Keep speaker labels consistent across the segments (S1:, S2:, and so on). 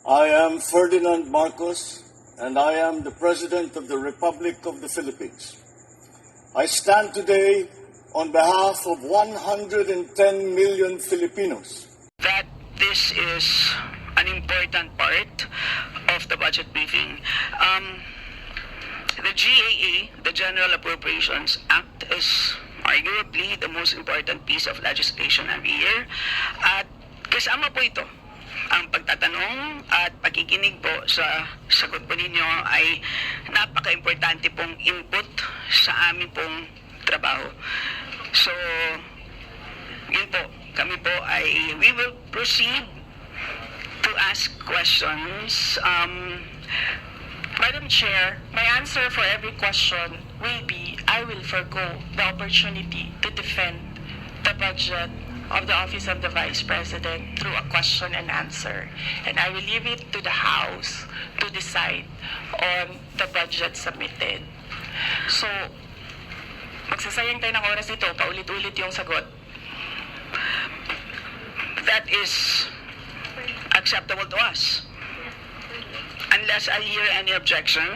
S1: I am Ferdinand Marcos, and I am the President of the Republic of the Philippines. I stand today on behalf of 110 million Filipinos.
S2: That this is an important part of the budget briefing. The GAA, the General Appropriations Act, is arguably the most important piece of legislation every year. At kasama po ito, ang pagtatanong at pakikinig po sa sagot po ninyo ay napaka-importante pong input sa aming pong trabaho. So, yun po, kami po ay, we will proceed to ask questions.
S3: Madam Chair, my answer for every question will be I will forgo the opportunity to defend the budget of the Office of the Vice President through a question and answer. And I will leave it to the House to decide on the budget submitted. So, magsasayang tayo ng oras dito, paulit-ulit yung sagot.
S2: That is acceptable to us. Unless I hear any objection,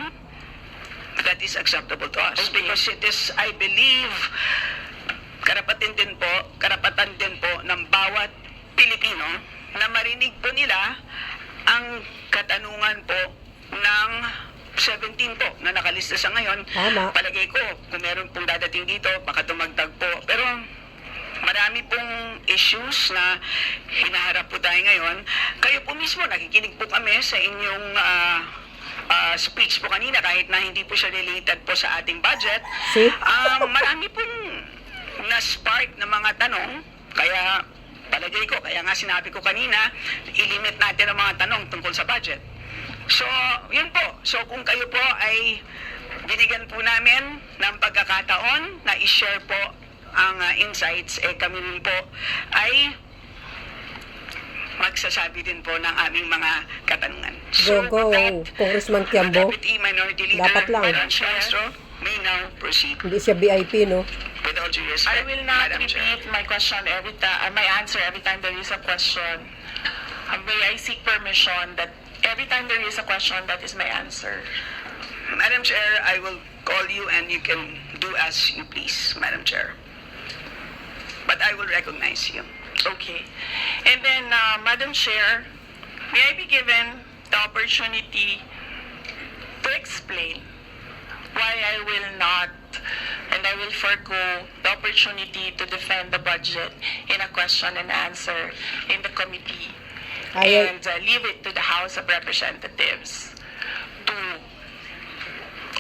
S2: that is acceptable to us.
S3: Okay.
S2: Because it is, I believe, karapatan din po ng bawat Pilipino na marinig po nila ang katanungan po ng 17 po na nakalista sa ngayon.
S4: Tama.
S2: Palagay ko, kung meron pong dadating dito, baka tumagdag po. Pero marami pong issues na hinaharap po tayo ngayon. Kayo po mismo, nakikinig po kami sa inyong speech po kanina kahit na hindi po siya related po sa ating budget.
S4: See?
S2: Marami pong na-spark na mga tanong, kaya palagay ko, kaya nga sinabi ko kanina, ilimit natin ang mga tanong tungkol sa budget. So, yun po. So, kung kayo po ay binigyan po namin ng pagkakataon na i-share po ang insights, kami rin po ay magsasabi din po ng aming mga katanungan.
S4: Go, Congressman Tiambo.
S2: Deputy Minority Leader,
S4: Dapat lang.
S2: Madam Castro, may now proceed.
S4: Hindi siya VIP, no?
S2: With all due
S3: I
S2: respect,
S3: will not
S2: Madam Chair.
S3: repeat my question every time, my answer every time there is a question. May I seek permission that every time there is a question, that is my answer.
S2: Madam Chair, I will call you and you can do as you please, Madam Chair. But I will recognize you.
S3: Okay. And then, Madam Chair, may I be given the opportunity to explain why I will not and I will forgo the opportunity to defend the budget in a question and answer in the committee and leave it to the House of Representatives to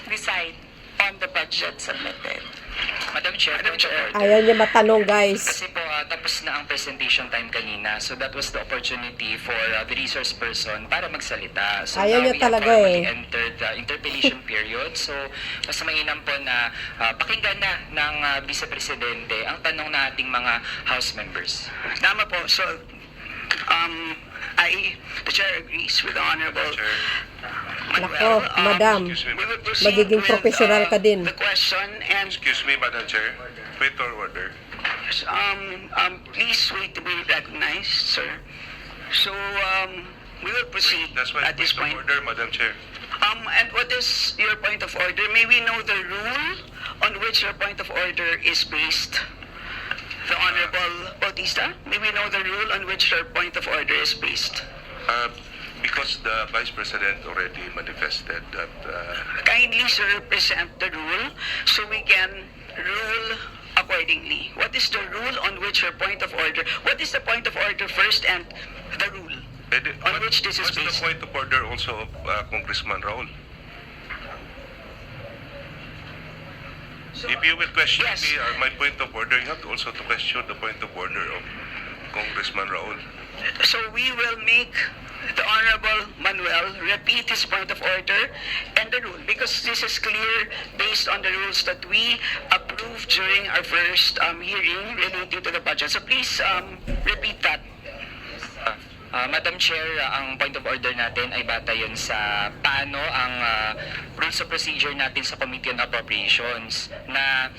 S3: decide on the budget submitted.
S5: Madam Chair,
S4: Ayaw niya matanong, guys.
S5: kasi po tapos na ang presentation time kanina. So that was the opportunity for the resource person para magsalita. So
S4: Ayaw
S5: now
S4: niya
S5: we have
S4: talaga
S5: formally
S4: eh.
S5: entered the interpellation period. So mas mainam po na pakinggan na ng Vice Presidente ang tanong na ating mga House members.
S2: Tama po. So, the Chair agrees with the Honorable
S4: Nako,
S2: Manuel.
S4: madam.
S2: We will proceed
S4: Magiging
S2: with,
S4: professional ka din.
S2: the question and
S6: Excuse me, Madam Chair. Point of order.
S2: please wait to be recognized, sir. So, we will proceed
S6: That's my
S2: at this
S6: point
S2: point.
S6: of order, Madam Chair.
S2: And what is your point of order? May we know the rule on which your point of order is based? The Honorable Bautista, may we know the rule on which your point of order is based?
S6: Because the Vice President already manifested that
S2: Kindly, sir, present the rule so we can rule accordingly. What is the rule on which your point of order? What is the point of order first and the rule on which this is
S6: what's the
S2: based?
S6: point of order also of Congressman Raul? If you will question
S2: Yes.
S6: me my point of order, you have to also to question the point of order of Congressman Raul.
S2: So we will make the Honorable Manuel repeat his point of order and the rule because this is clear based on the rules that we approved during our first hearing relating to the budget. So please repeat that.
S5: Madam Chair, ang point of order natin ay bata yun sa paano ang rules of procedure natin sa Committee on Appropriations na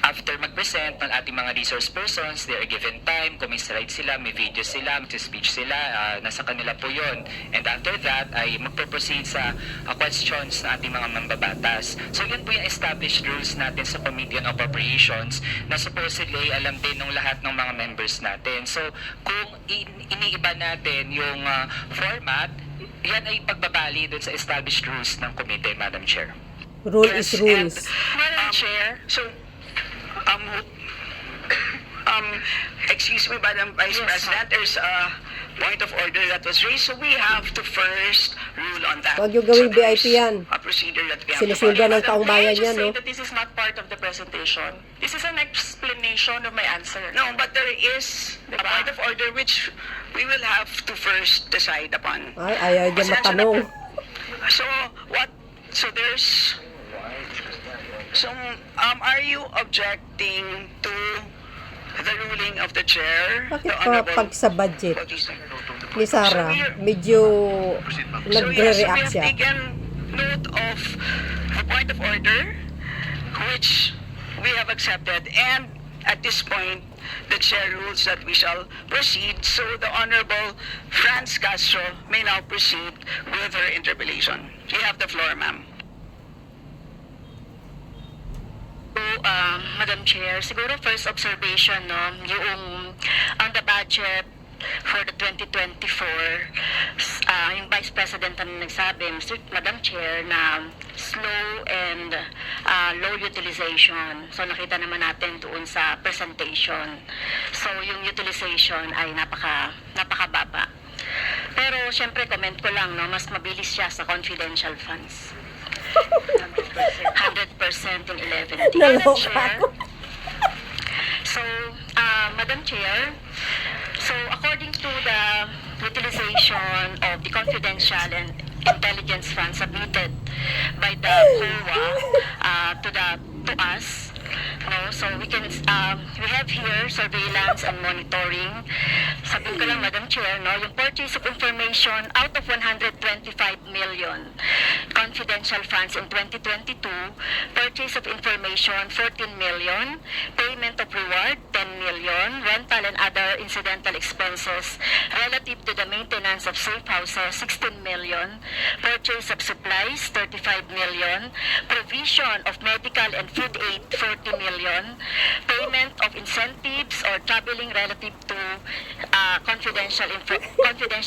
S5: after mag-present ng ating mga resource persons, they are given time, kung may slide sila, may video sila, may speech sila, nasa kanila po yun. And after that, ay magpo-proceed sa questions ng ating mga mambabatas. So yun po yung established rules natin sa Committee on Appropriations na supposedly alam din ng lahat ng mga members natin. So kung iniiba natin yung format, yan ay pagbabali dun sa established rules ng committee, Madam Chair.
S4: Rule is rules.
S3: Madam Chair,
S2: So, excuse me, Madam Vice
S3: Yes,
S2: President, there's a point of order that was raised, so we have to first rule on that.
S4: Huwag yung gawing
S2: So there's
S4: VIP yan.
S2: a procedure that we have to
S4: Sinusundan
S2: follow.
S4: ng taong bayan
S3: Can I
S4: yan,
S3: just say
S4: no?
S3: that this is not part of the presentation? This is an explanation of my answer.
S2: No, but there is a
S3: Diba?
S2: point of order which we will have to first decide upon.
S4: Ay, ayaw niya
S2: Pasensya na
S4: matanong.
S2: po. So there's, are you objecting to the ruling of the chair?
S4: Bakit
S2: the
S4: pa
S2: Honorable-
S4: pag sa budget
S2: What is that?
S4: ni Sara, medyo nagre-react
S2: So yes, we
S4: siya?
S2: have taken note of the point of order which we have accepted, and at this point the chair rules that we shall proceed, so the Honorable Franz Castro may now proceed with her interpellation. You have the floor, ma'am.
S7: So, Madam Chair, siguro first observation, no, yung on the budget for the 2024, yung Vice President ang nagsabi, Madam Chair, na slow and low utilization. So nakita naman natin doon sa presentation. So yung utilization ay napakababa. Pero syempre comment ko lang, no, mas mabilis siya sa confidential funds. 100% in 11 days.
S4: Naloka
S7: Chair.
S4: ako.
S7: So, Madam Chair, so according to the utilization of the confidential and intelligence funds submitted by the COA to us, no, so we have here surveillance and monitoring. Sabihin ko lang, Madam Chair, no, yung purchase of information out of 125 million confidential funds in 2022, purchase of information 14 million, payment of reward 10 million, rental and other incidental expenses relative to the maintenance of safe houses 16 million, purchase of supplies 35 million, provision of medical and food aid 40 million, payment of incentives or traveling relative to confidential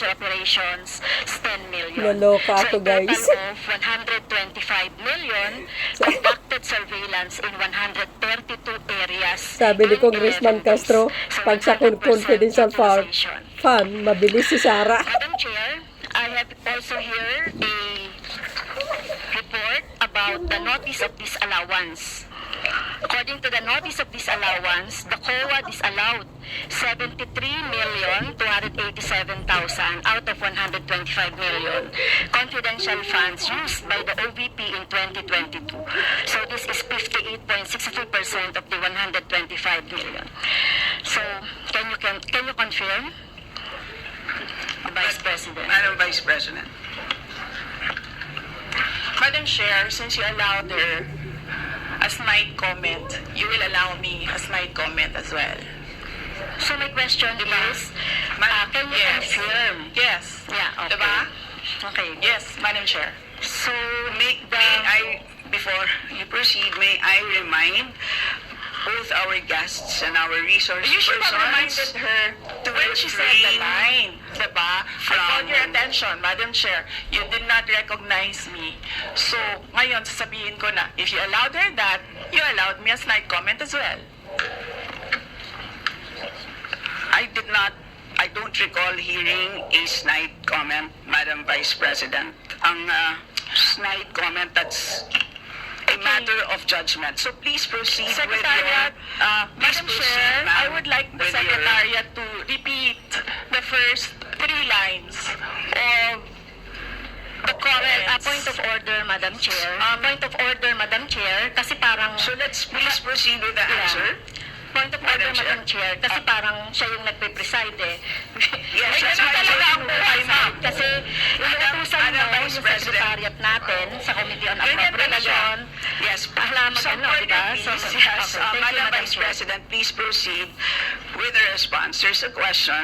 S7: operations 10 million.
S4: Naloka
S7: So
S4: ako,
S7: a total
S4: guys.
S7: of 125 million, conducted surveillance in 132 areas.
S4: Sabi ni
S7: in
S4: Congressman
S7: 11 days.
S4: Castro,
S7: So
S4: pag sa
S7: 100%
S4: confidential
S7: utilization.
S4: fund, mabilis si Sara.
S7: Madam Chair, I have also here a report about the notice of disallowance. According to the notice of disallowance, the COA disallowed 73,287,000 out of 125 million confidential funds used by the OVP in 2022. So this is 58.63% of the 125 million. So can you confirm, Vice President?
S2: Madam Vice President.
S3: Madam Chair, since you allowed her a snide comment, you will allow me a snide comment as well.
S7: So my question is, can you
S3: Yes.
S7: confirm?
S3: Yes.
S7: Yeah, okay.
S3: Diba?
S7: Okay.
S3: Yes, Madam Chair.
S7: So,
S2: Before you proceed, may I remind both our guests and our resource
S3: You should have
S2: persons
S3: reminded her
S2: to
S3: when she said the
S2: refrain
S3: line, diba? I
S2: from-
S3: called your attention, Madam Chair. You did not recognize me. So, ngayon, sasabihin ko na, if you allowed her that, you allowed me a snide comment as well.
S2: I don't recall hearing a snide comment, Madam Vice President. Ang snide comment, that's a matter of judgment. So please proceed
S3: Secretariat,
S2: please
S3: Madam
S2: proceed,
S3: Chair,
S2: ma'am,
S3: I would like the
S2: with your-
S3: Secretariat to repeat the first 3 lines of the comments.
S7: point of order, Madam Chair. Point of order, Madam Chair, kasi parang...
S2: So let's please proceed with the answer.
S7: Point of order,
S2: Madam Chair.
S7: Madam Chair, kasi parang siya yung nagpe-preside eh.
S2: Yes,
S7: May
S2: that's
S7: ganun
S2: why
S7: talaga
S2: you-
S7: ang buhay, ma'am. Kasi inuutusan
S2: Madam
S7: mo
S2: Vice
S7: yung
S2: President,
S7: Secretariat secretariat natin sa Committee on
S2: Ganyan talaga.
S7: Appropriation.
S2: Yes,
S7: Para
S2: some
S7: mag-ano, diba?
S2: please,
S7: So,
S2: yes,
S7: okay, thank you,
S2: Madam
S7: Madam
S2: Vice
S7: Chair.
S2: President, please proceed with the response. There's a question.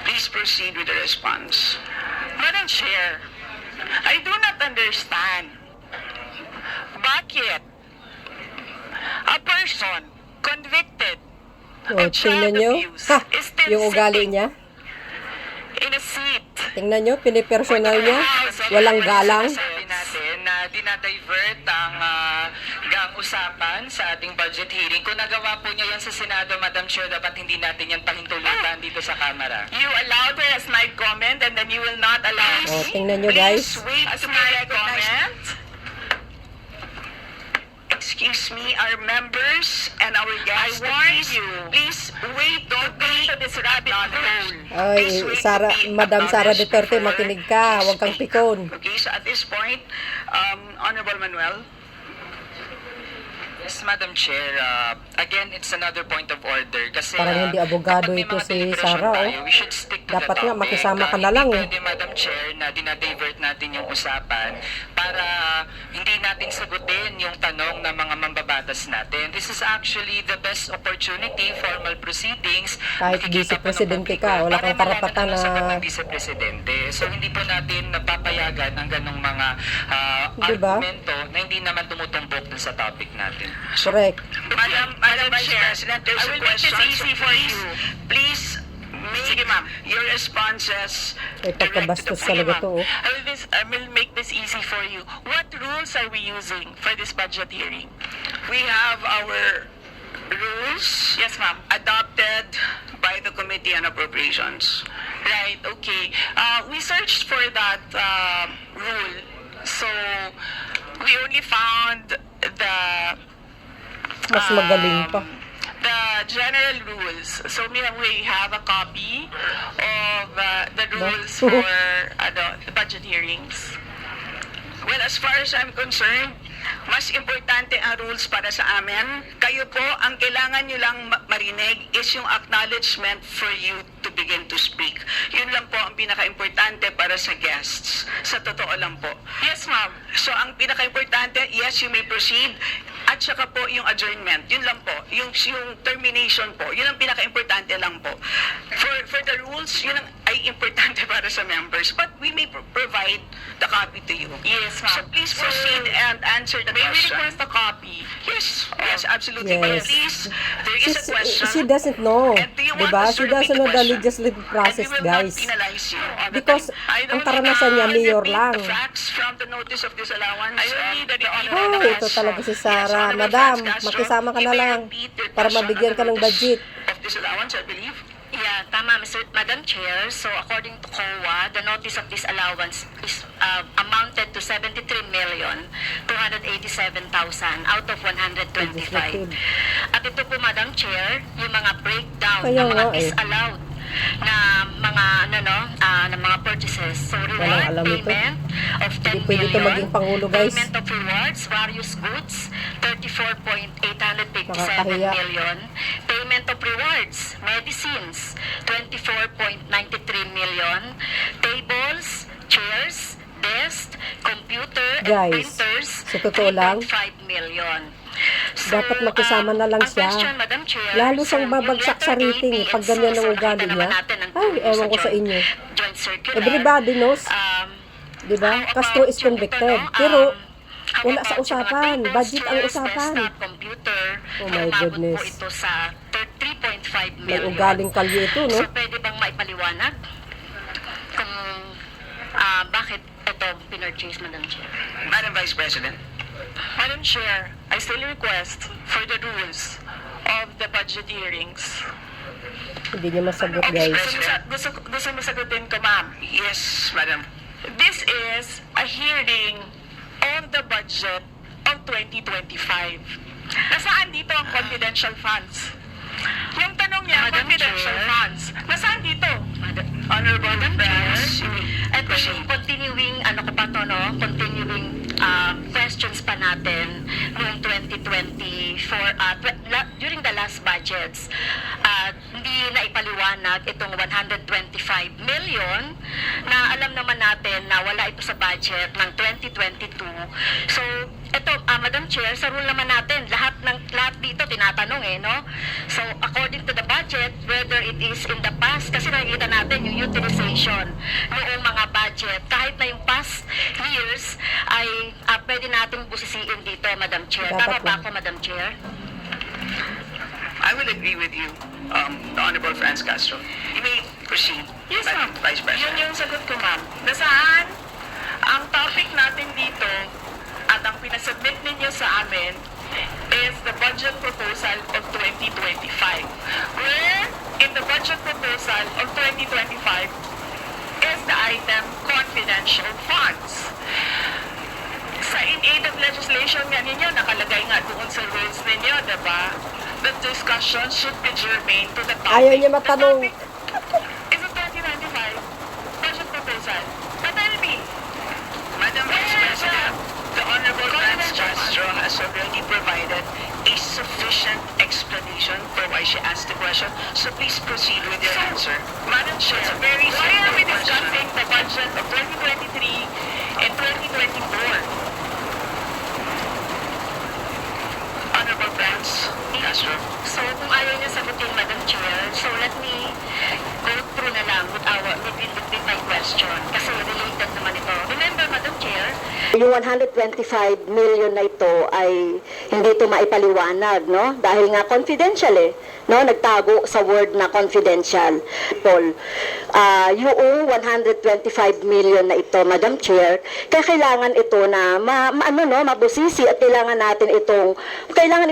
S2: Please proceed with the response.
S3: Madam Chair, I do not understand bakit a person convicted
S4: O,
S3: of child
S4: tingnan nyo.
S3: abuse
S4: Ha!
S3: is still
S4: Yung ugali
S3: sitting
S4: niya.
S3: in a seat.
S4: Tingnan nyo, pinipersonal niya. Walang galang.
S5: Sabi natin na dinadivert ang usapan sa ating budget hearing. Kung nagawa po niya yan sa Senado, Madam Chair, dapat hindi natin yan pahintulutan dito sa Kamara.
S3: You allowed her a snide comment and then you will not allow
S4: O,
S3: me.
S4: tingnan nyo guys.
S3: Wait to be recognized.
S2: Excuse me, our members and our guests.
S3: I warn
S2: please,
S3: you.
S2: Please wait. Don't be
S3: to this rabbit hole.
S4: Ay, Sara, Madam Sara Duterte, makinig ka. Huwag kang pikon.
S2: Okay, so at this point, Honorable Manuel.
S5: Yes, Madam Chair. Again, it's another point of order. Kasi,
S4: Parang hindi abogado
S5: kapag may
S4: ito
S5: mga
S4: si
S5: deliberation
S4: Sara,
S5: tayo,
S4: oh.
S5: we should stick to
S4: Dapat
S5: the
S4: nga,
S5: topic.
S4: makisama ka na lang, eh.
S5: Hindi pwede, Madam Chair, na dinadivert natin yung usapan para hindi natin sagutin yung tanong ng mga mambabatas natin. This is actually the best opportunity, formal proceedings.
S4: Kahit
S5: Makikita pa ng
S4: vice-presidente
S5: publiko
S4: ka, wala
S5: para
S4: kang karapatan
S5: malaman ang sagot
S4: na-
S5: ng vice-presidente. So, hindi po natin napapayagan ang ganong mga
S4: Diba?
S5: argumento na hindi naman tumutumbok dun sa topic natin.
S4: Correct.
S2: Madam Vice
S3: Chair,
S2: President, there's
S3: I
S2: a
S3: will make this
S2: question.
S3: easy
S2: So
S3: for you.
S2: Please make your responses
S4: Ay, pagkabastos talaga to, oh.
S3: I will make this easy for you. What rules are we using for this budget hearing?
S2: We have our rules.
S3: Yes, ma'am.
S2: Adopted by the Committee on Appropriations.
S3: Right, okay. We searched for that rule. So, we only found the
S4: Mas magaling pa.
S3: the general rules. So we have a copy of the rules for the budget hearings.
S2: Well, as far as I'm concerned, mas importante ang rules para sa amin. Kayo po, ang kailangan nyo lang marinig is yung acknowledgement for you to begin to speak. Yun lang po ang pinaka-importante para sa guests. Sa totoo lang po.
S3: Yes, ma'am.
S2: So, ang pinaka-importante, yes, you may proceed. At saka po yung adjournment. Yun lang po. Yung termination po. Yun ang pinaka-importante lang po. For the rules, yun ang ay importante para sa members. But we may provide the copy to you.
S3: Yes, ma'am.
S2: So please proceed and answer the
S3: May we
S2: question.
S3: request a copy?
S2: Yes, yes, absolutely. But
S4: Yes.
S2: please, there is a question.
S4: She doesn't know.
S2: And do you want
S4: Diba?
S2: us
S4: She
S2: to repeat
S4: doesn't know the
S2: question?
S4: legislative process,
S2: And we will
S4: guys.
S2: not penalize you all the
S4: Because
S2: time. I
S4: ang
S2: don't
S4: karanasan niya,
S2: need to
S4: mayor
S2: repeat
S4: lang.
S2: the facts from the notice of disallowance.
S3: I don't need the
S4: Ay, ito talaga si Sara. Madam, makisama ka na lang para mabigyan ka ng budget.
S2: Of disallowance, I believe.
S7: Yeah, tama, Madam Chair. So, according to COA, the notice of disallowance is amounted to 73,287,000 out of 125. At ito po, Madam Chair, yung mga breakdown
S4: Kaya
S7: ng mga
S4: nga, eh.
S7: disallowed na mga na mga purchases. So,
S4: Walang
S7: reward
S4: alam ito.
S7: payment of 10
S4: Hindi pwede ito
S7: million.
S4: maging pangulo, guys.
S7: Payment of rewards, various goods, 34.857
S4: Nakakahiya.
S7: million. Payment of rewards, medicines, 24.93 million. Tables, chairs, desk, computer, and
S4: Guys,
S7: printers,
S4: sa totoo lang,
S7: 3.5 million. So,
S4: dapat makisama na lang
S7: ang
S4: siya.
S7: question, Madam Chair,
S4: Lalo siyang
S7: so,
S4: babagsak
S7: yung
S4: sa
S7: letter A,
S4: rating
S7: B, and
S4: pag
S7: C,
S4: ganyan ang
S7: so
S4: ugali
S7: nakita
S4: niya.
S7: naman natin ang
S4: Ay, ewan ko sa
S7: joint-
S4: inyo.
S7: joint circular.
S4: Everybody knows. Diba?
S7: How
S4: Castro
S7: about
S4: is
S7: yung
S4: convicted.
S7: ito, no?
S4: Pero,
S7: How
S4: wala
S7: about
S4: sa
S7: yung mga
S4: usapan.
S7: tables,
S4: Budget ang
S7: chairs,
S4: usapan.
S7: desktop, computer,
S4: Oh my
S7: umabot
S4: goodness.
S7: po ito sa 3.5
S4: May
S7: million.
S4: ugaling kalye ito, no?
S7: So, pwede bang maipaliwanag kung bakit ito pinurchase, Madam Chair?
S2: Madam Vice President.
S3: Madam Chair, I still request for the rules of the budget hearings.
S4: Hindi niya masagot, guys.
S3: Gusto mo sagutin ko, ma'am?
S2: Yes, Madam.
S3: This is a hearing on the budget of 2025. Nasaan dito ang confidential funds? Yung tanong niya,
S7: Madam
S3: confidential
S7: Chair.
S3: funds. Nasaan dito?
S2: Honorable
S7: Yes.
S2: members.
S7: Ito yung continuing, continuing questions pa natin noong 2024, during the last budgets, hindi na ipaliwanag itong 125 million na alam naman natin na wala ito sa budget ng Chair, sa rule naman natin, lahat dito tinatanong no? So, according to the budget, whether it is in the past, kasi nakikita natin yung utilization noong mga budget, kahit na yung past years, ay pwede nating busisiin dito, Madam Chair. Tama ba ako, Madam Chair?
S2: I will agree with you, the Honorable Franz Castro. You may proceed,
S3: Yes,
S2: Madam
S3: ma'am.
S2: Vice President.
S3: Yun yung sagot ko, ma'am. Nasaan ang topic natin dito at ang pinasubmit ninyo sa amin is the budget proposal of 2025. Where in the budget proposal of 2025 is the item confidential funds. Sa in aid of legislation nga ninyo, nakalagay nga doon sa rules ninyo, diba? The discussion should be germane to the topic.
S4: Ayaw niya matanong.
S3: The topic is a 2095 budget proposal. But tell me,
S2: Madam Vice President, the Honorable Franz Castro has already provided a sufficient explanation for why she asked the question, so please proceed with your answer.
S3: Madam Chair,
S2: It's a very
S3: why are we
S2: simple
S3: discussing
S2: question.
S3: the budget of 2023 and 2024?
S2: Honorable Franz Castro.
S7: So, kung ayaw niya sagutin, Madam Chair, so let me go through na lang with my question. Kasi related naman ito. Remember, Madam Chair, yung 125 million na ito ay hindi ito maipaliwanag, no? Dahil nga confidential no? Nagtago sa word na confidential. Paul, yung 125 million na ito, Madam Chair, kailangan ito na mabusisi at kailangan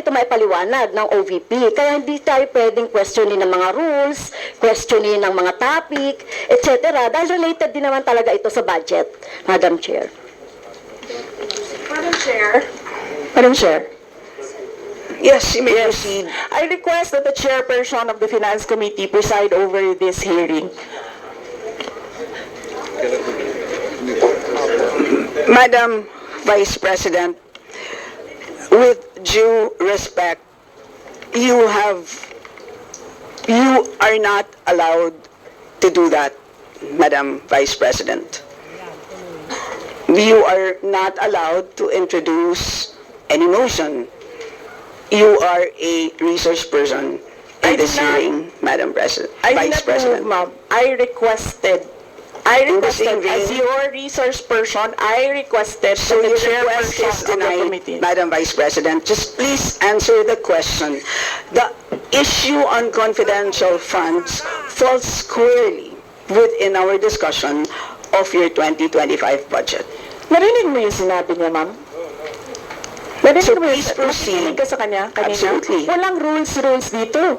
S7: ito maipaliwanag ng OVP. Kaya hindi tayo pwedeng questionin ng mga rules, questionin ng mga topic, etc. Dahil related din naman talaga ito sa budget, Madam Chair. Madam Chair.
S8: Yes, you may proceed. I request that the chairperson of the Finance Committee preside over this hearing. Madam Vice President, with due respect, you are not allowed to do that, Madam Vice President. You are not allowed to introduce any motion. You are a resource person in this hearing, Madam President, Vice President.
S9: I requested as your resource person, I requested
S8: So
S9: the
S8: your request
S9: chairperson
S8: is
S9: of the
S8: denied,
S9: committee.
S8: Madam Vice President. Just please answer the question. The issue on confidential funds falls squarely within our discussion of your 2025 budget.
S9: Narinig mo yung sinabi niya, ma'am?
S8: So please proceed.
S9: Nakikinig ka sa kanya kanina?
S8: Absolutely.
S9: Walang rules dito.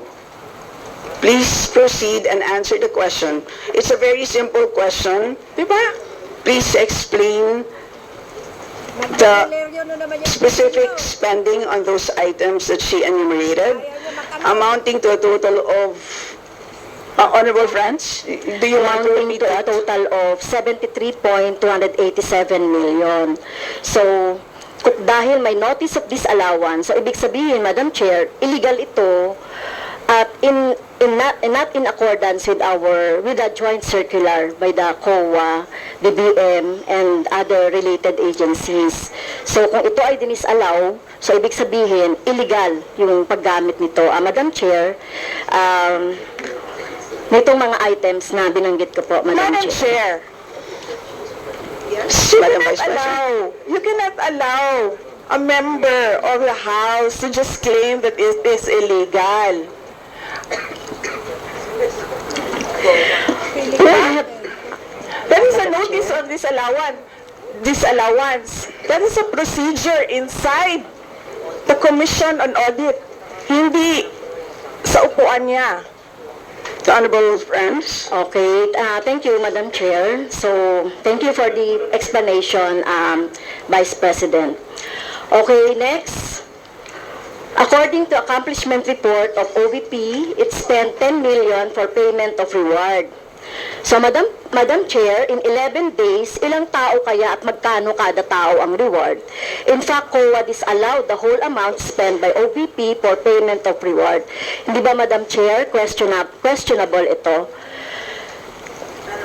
S8: Please proceed and answer the question. It's a very simple question.
S9: Diba?
S8: Please explain the specific spending on those items that she enumerated, amounting to a total of, Honorable Franz, do you want to
S7: amounting
S8: repeat
S7: to a
S8: that?
S7: total of 73.287 million. So, dahil may notice of disallowance, so ibig sabihin, Madam Chair, illegal ito at not in accordance with the joint circular by the COA, the BM, and other related agencies. So kung ito ay dinisallow, so ibig sabihin, illegal yung paggamit nito. Madam Chair, nitong mga items na binanggit ko po, Madam Chair.
S9: You cannot allow a member of the House to just claim that it is illegal. There is a notice of disallowance. That is a procedure inside the Commission on Audit. Hindi sa upuan niya.
S8: The Honorable Franz.
S7: Okay, thank you, Madam Chair. So, thank you for the explanation, Vice President. Okay, next. According to accomplishment report of OVP, it spent 10 million for payment of reward. So, Madam Chair, in 11 days, ilang tao kaya at magkano kada tao ang reward? In fact, COA disallowed the whole amount spent by OVP for payment of reward. Hindi ba, Madam Chair, questionable ito?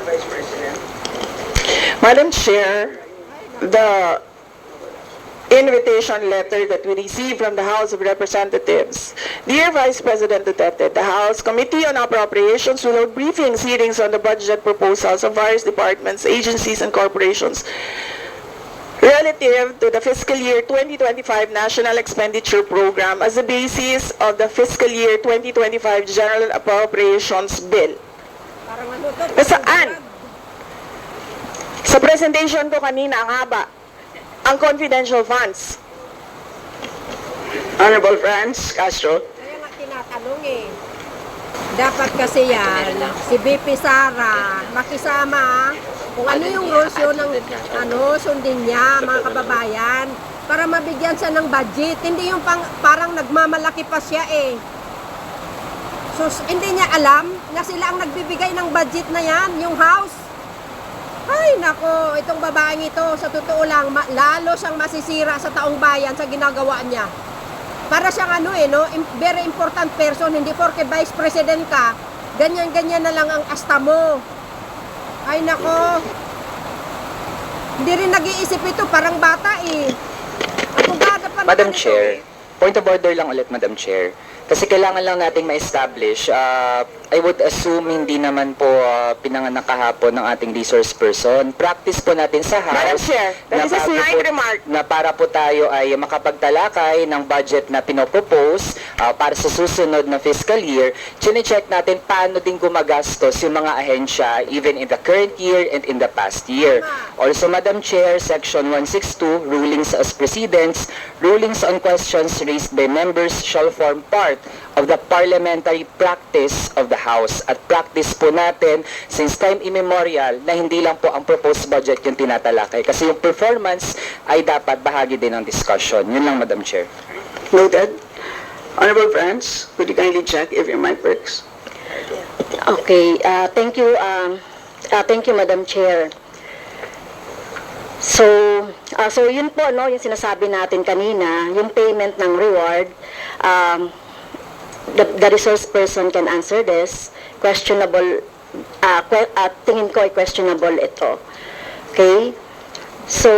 S8: Vice President.
S9: Madam Chair, the invitation letter that we received from the House of Representatives. Dear Vice President Duterte, the House Committee on Appropriations will hold briefings, hearings on the budget proposals of various departments, agencies, and corporations relative to the fiscal year 2025 National Expenditure Program as the basis of the fiscal year 2025 General Appropriations Bill. Nasaan? Sa presentation ko kanina, ang haba. Ang confidential funds.
S8: Honorable Franz Castro.
S4: Kaya nga tinatanong eh. Dapat kasi yan, si BP Sara, makisama kung ano yung rules yun ng sundin niya, mga kababayan, para mabigyan siya ng budget. Hindi yung parang nagmamalaki pa siya eh. So, hindi niya alam na sila ang nagbibigay ng budget na yan, yung house. Ay, nako, itong babaeng ito, sa totoo lang, lalo siyang masisira sa taong bayan sa ginagawa niya. Para siyang very important person, hindi porke vice president ka, ganyan-ganyan na lang ang asta mo. Ay, nako, hindi rin nag-iisip ito, parang bata eh. Abogada pa
S5: Madam
S4: naman
S5: Chair,
S4: ito eh.
S5: point of order lang ulit, Madam Chair. Kasi kailangan lang nating ma-establish, I would assume hindi naman po pinanganak kahapon ng ating resource person. Practice po natin sa
S9: Madam
S5: House
S9: Chair, that is a
S5: bago
S9: snide
S5: po-
S9: remark.
S5: na para po tayo ay makapagtalakay ng budget na pinopropose para sa susunod na fiscal year, chine-check natin paano din gumagastos yung mga ahensya even in the current year and in the past year. Also, Madam Chair, Section 162, rulings as precedents, rulings on questions raised by members shall form part of the parliamentary practice of the House. At practice po natin since time immemorial na hindi lang po ang proposed budget yung tinatalakay. Kasi yung performance ay dapat bahagi din ng discussion. Yun lang, Madam Chair.
S8: Noted. Honorable Franz, could you kindly check if your mic works?
S7: Okay, thank you, Madam Chair. So yun po, no, yung sinasabi natin kanina, yung payment ng reward, the resource person can answer this. Questionable, tingin ko ay questionable ito. Okay? So,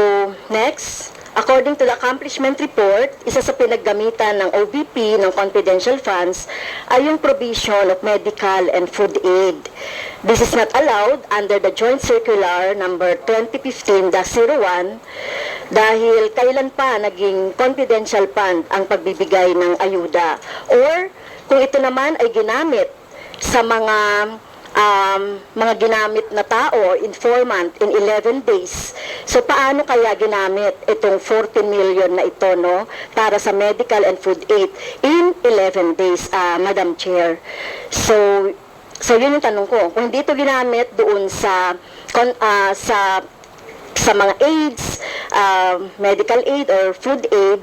S7: next, according to the accomplishment report, isa sa pinaggamitan ng OVP ng confidential funds ay yung provision of medical and food aid. This is not allowed under the Joint Circular number 2015-01 dahil kailan pa naging confidential fund ang pagbibigay ng ayuda. Or kung ito naman ay ginamit sa mga ginamit na tao, informant, in 11 days. So, paano kaya ginamit itong 40 million na ito, no, para sa medical and food aid in 11 days, Madam Chair? So yun yung tanong ko. Kung hindi ito ginamit doon sa mga aids, medical aid or food aid,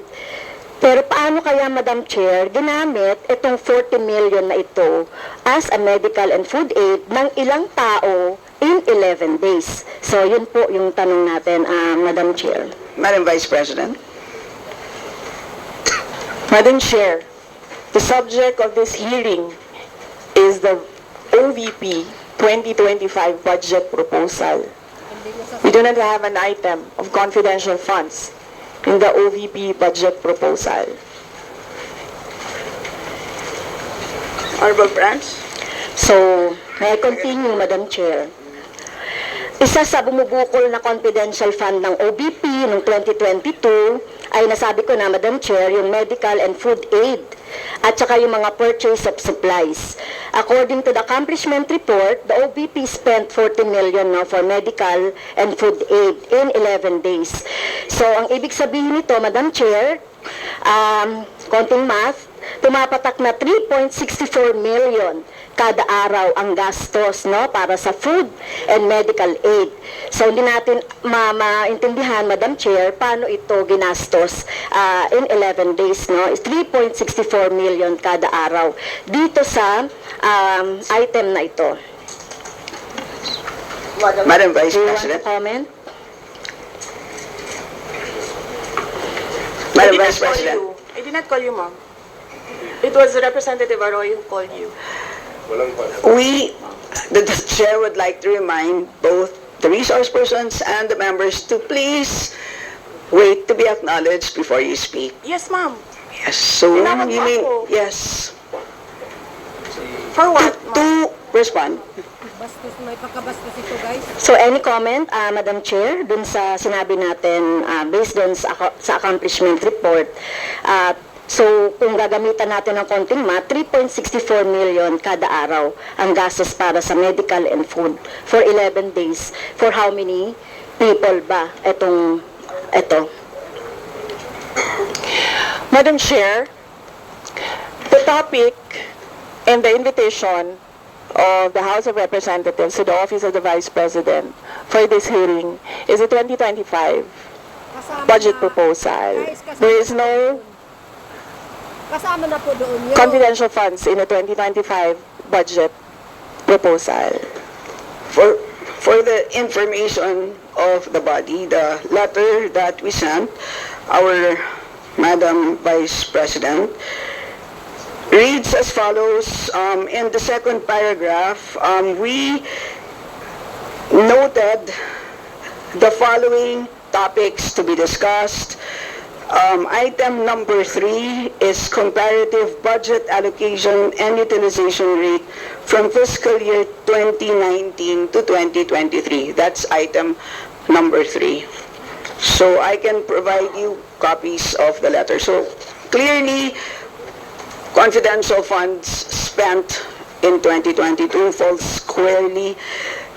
S7: pero paano kaya, Madam Chair, ginamit itong 40 million na ito as a medical and food aid ng ilang tao in 11 days? So, yun po yung tanong natin, Madam Chair.
S8: Madam Vice President.
S9: Madam Chair, the subject of this hearing is the OVP 2025 budget proposal. We do not have an item of confidential funds in the OVP budget proposal.
S8: Honorable Franz.
S7: So, may I continue, Madam Chair? Isa sa bumubukol na confidential fund ng OBP noong 2022 ay nasabi ko na, Madam Chair, yung medical and food aid at saka yung mga purchase of supplies. According to the accomplishment report, the OBP spent 40 million for medical and food aid in 11 days. So, ang ibig sabihin nito, Madam Chair, konting math, tumapatak na 3.64 million kada araw ang gastos, no, para sa food and medical aid. So hindi natin maintindihan, Madam Chair, paano ito ginastos in 11 days, no? 3.64 million kada araw dito sa item na ito.
S8: Madam Vice
S7: Do you want to
S8: President.
S7: comment?
S8: Madam Vice President.
S9: I did not call you, ma'am. It was Representative Arroyo who called you.
S8: The chair would like to remind both the resource persons and the members to please wait to be acknowledged before you speak.
S9: Yes, ma'am.
S8: Yes, so
S9: Tinawag
S8: you
S9: mo
S8: mean,
S9: ako.
S8: yes,
S9: For what, ma'am?
S8: to respond.
S4: Bastos, may pagkabastos ito, guys.
S10: So any comment, Madam Chair, dun sa sinabi natin, based dun sa accomplishment report, so kung gagamitan natin ng konting math, 3.64 million kada araw ang gastos para sa medical and food for 11 days. For how many people ba ito?
S9: Madam Chair, the topic and the invitation of the House of Representatives to the Office of the Vice President for this hearing is the 2025
S4: Kasama
S9: budget
S4: na-
S9: proposal.
S4: Guys, kasama
S9: There is
S4: na
S9: no
S4: po doon. Kasama na po doon yun.
S9: confidential funds in the 2025 budget proposal.
S8: For the information of the body, the letter that we sent, our Madam Vice President, reads as follows. In the second paragraph, we noted the following topics to be discussed. Item number 3 is comparative budget allocation and utilization rate from fiscal year 2019 to 2023. That's item number 3. So I can provide you copies of the letter. So clearly, confidential funds spent in 2022 falls squarely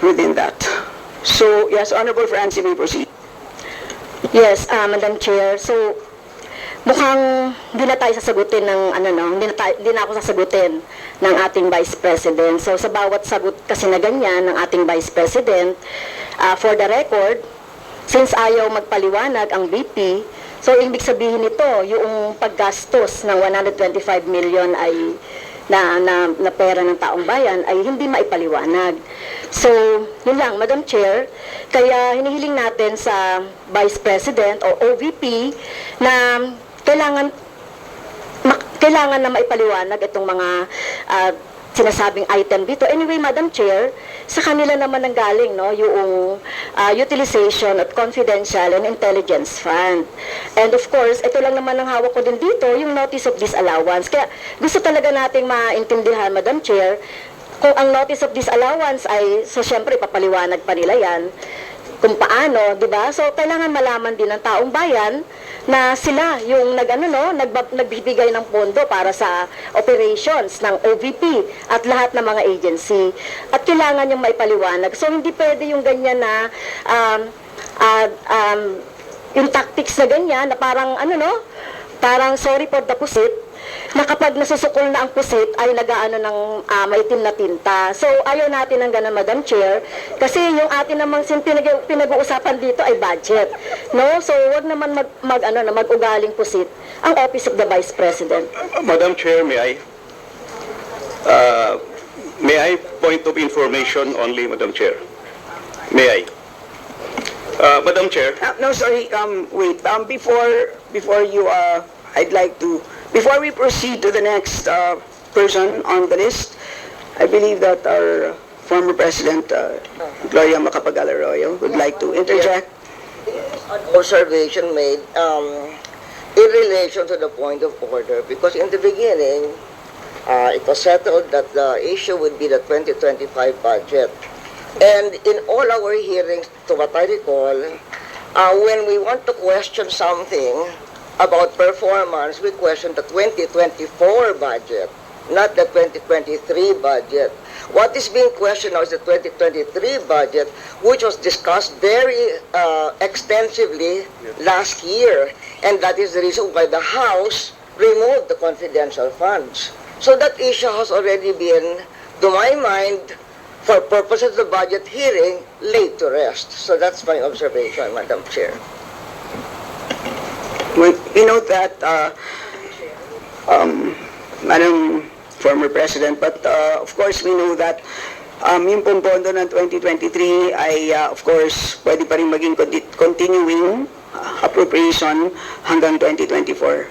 S8: within that. So yes, Honorable Francie, may proceed.
S10: Yes, Madam Chair. So, mukhang hindi na tayo sasagutin ng hindi na ako sasagutin ng ating Vice President. So, sa bawat sagot kasi na ganyan ng ating Vice President, for the record, since ayaw magpaliwanag ang VP, so ibig sabihin nito, yung paggastos ng 125 million ay na pera ng taong bayan ay hindi maipaliwanag. So, yun lang, Madam Chair, kaya hinihiling natin sa Vice President o OVP na kailangan na maipaliwanag itong mga sinasabing item dito. Anyway, Madam Chair, sa kanila naman ang galing, no, yung utilization of confidential and intelligence fund. And of course, ito lang naman ang hawak ko din dito, yung notice of disallowance. Kaya gusto talaga nating maintindihan, Madam Chair, kung ang notice of disallowance ay, so syempre, papaliwanag pa nila yan, kung paano, di ba? So, kailangan malaman din ng taong bayan na sila yung nagbibigay ng pondo para sa operations ng OVP at lahat ng mga agency. At kailangan yung maipaliwanag. So, hindi pwede yung ganyan na yung tactics na ganyan na parang parang sorry for the pusit, na kapag nasusukol na ang pusit ay nagaano ng maitim na tinta. So, ayaw natin ng ganun, Madam Chair, kasi yung atin namang pinag-uusapan dito ay budget. No? So, wag naman mag-ugaling pusit ang Office of the Vice President.
S11: Madam Chair, may I point of information only, Madam Chair? May I? Madam Chair,
S8: No, sorry, wait. Before you, I'd like to, before we proceed to the next person on the list, I believe that our former President, Gloria Macapagal-Arroyo, would like to interject.
S12: An observation made in relation to the point of order, because in the beginning, it was settled that the issue would be the 2025 budget. And in all our hearings, to what I recall, when we want to question something about performance, we question the 2024 budget, not the 2023 budget. What is being questioned now is the 2023 budget, which was discussed very extensively last year, and that is the reason why the House removed the confidential funds. So that issue has already been, to my mind, for purposes of the budget hearing, laid to rest. So that's my observation, Madam Chair.
S8: We note that, Madam former President, but of course we know that yung pumpondo ng 2023 ay of course pwede pa rin maging continuing appropriation hanggang 2024.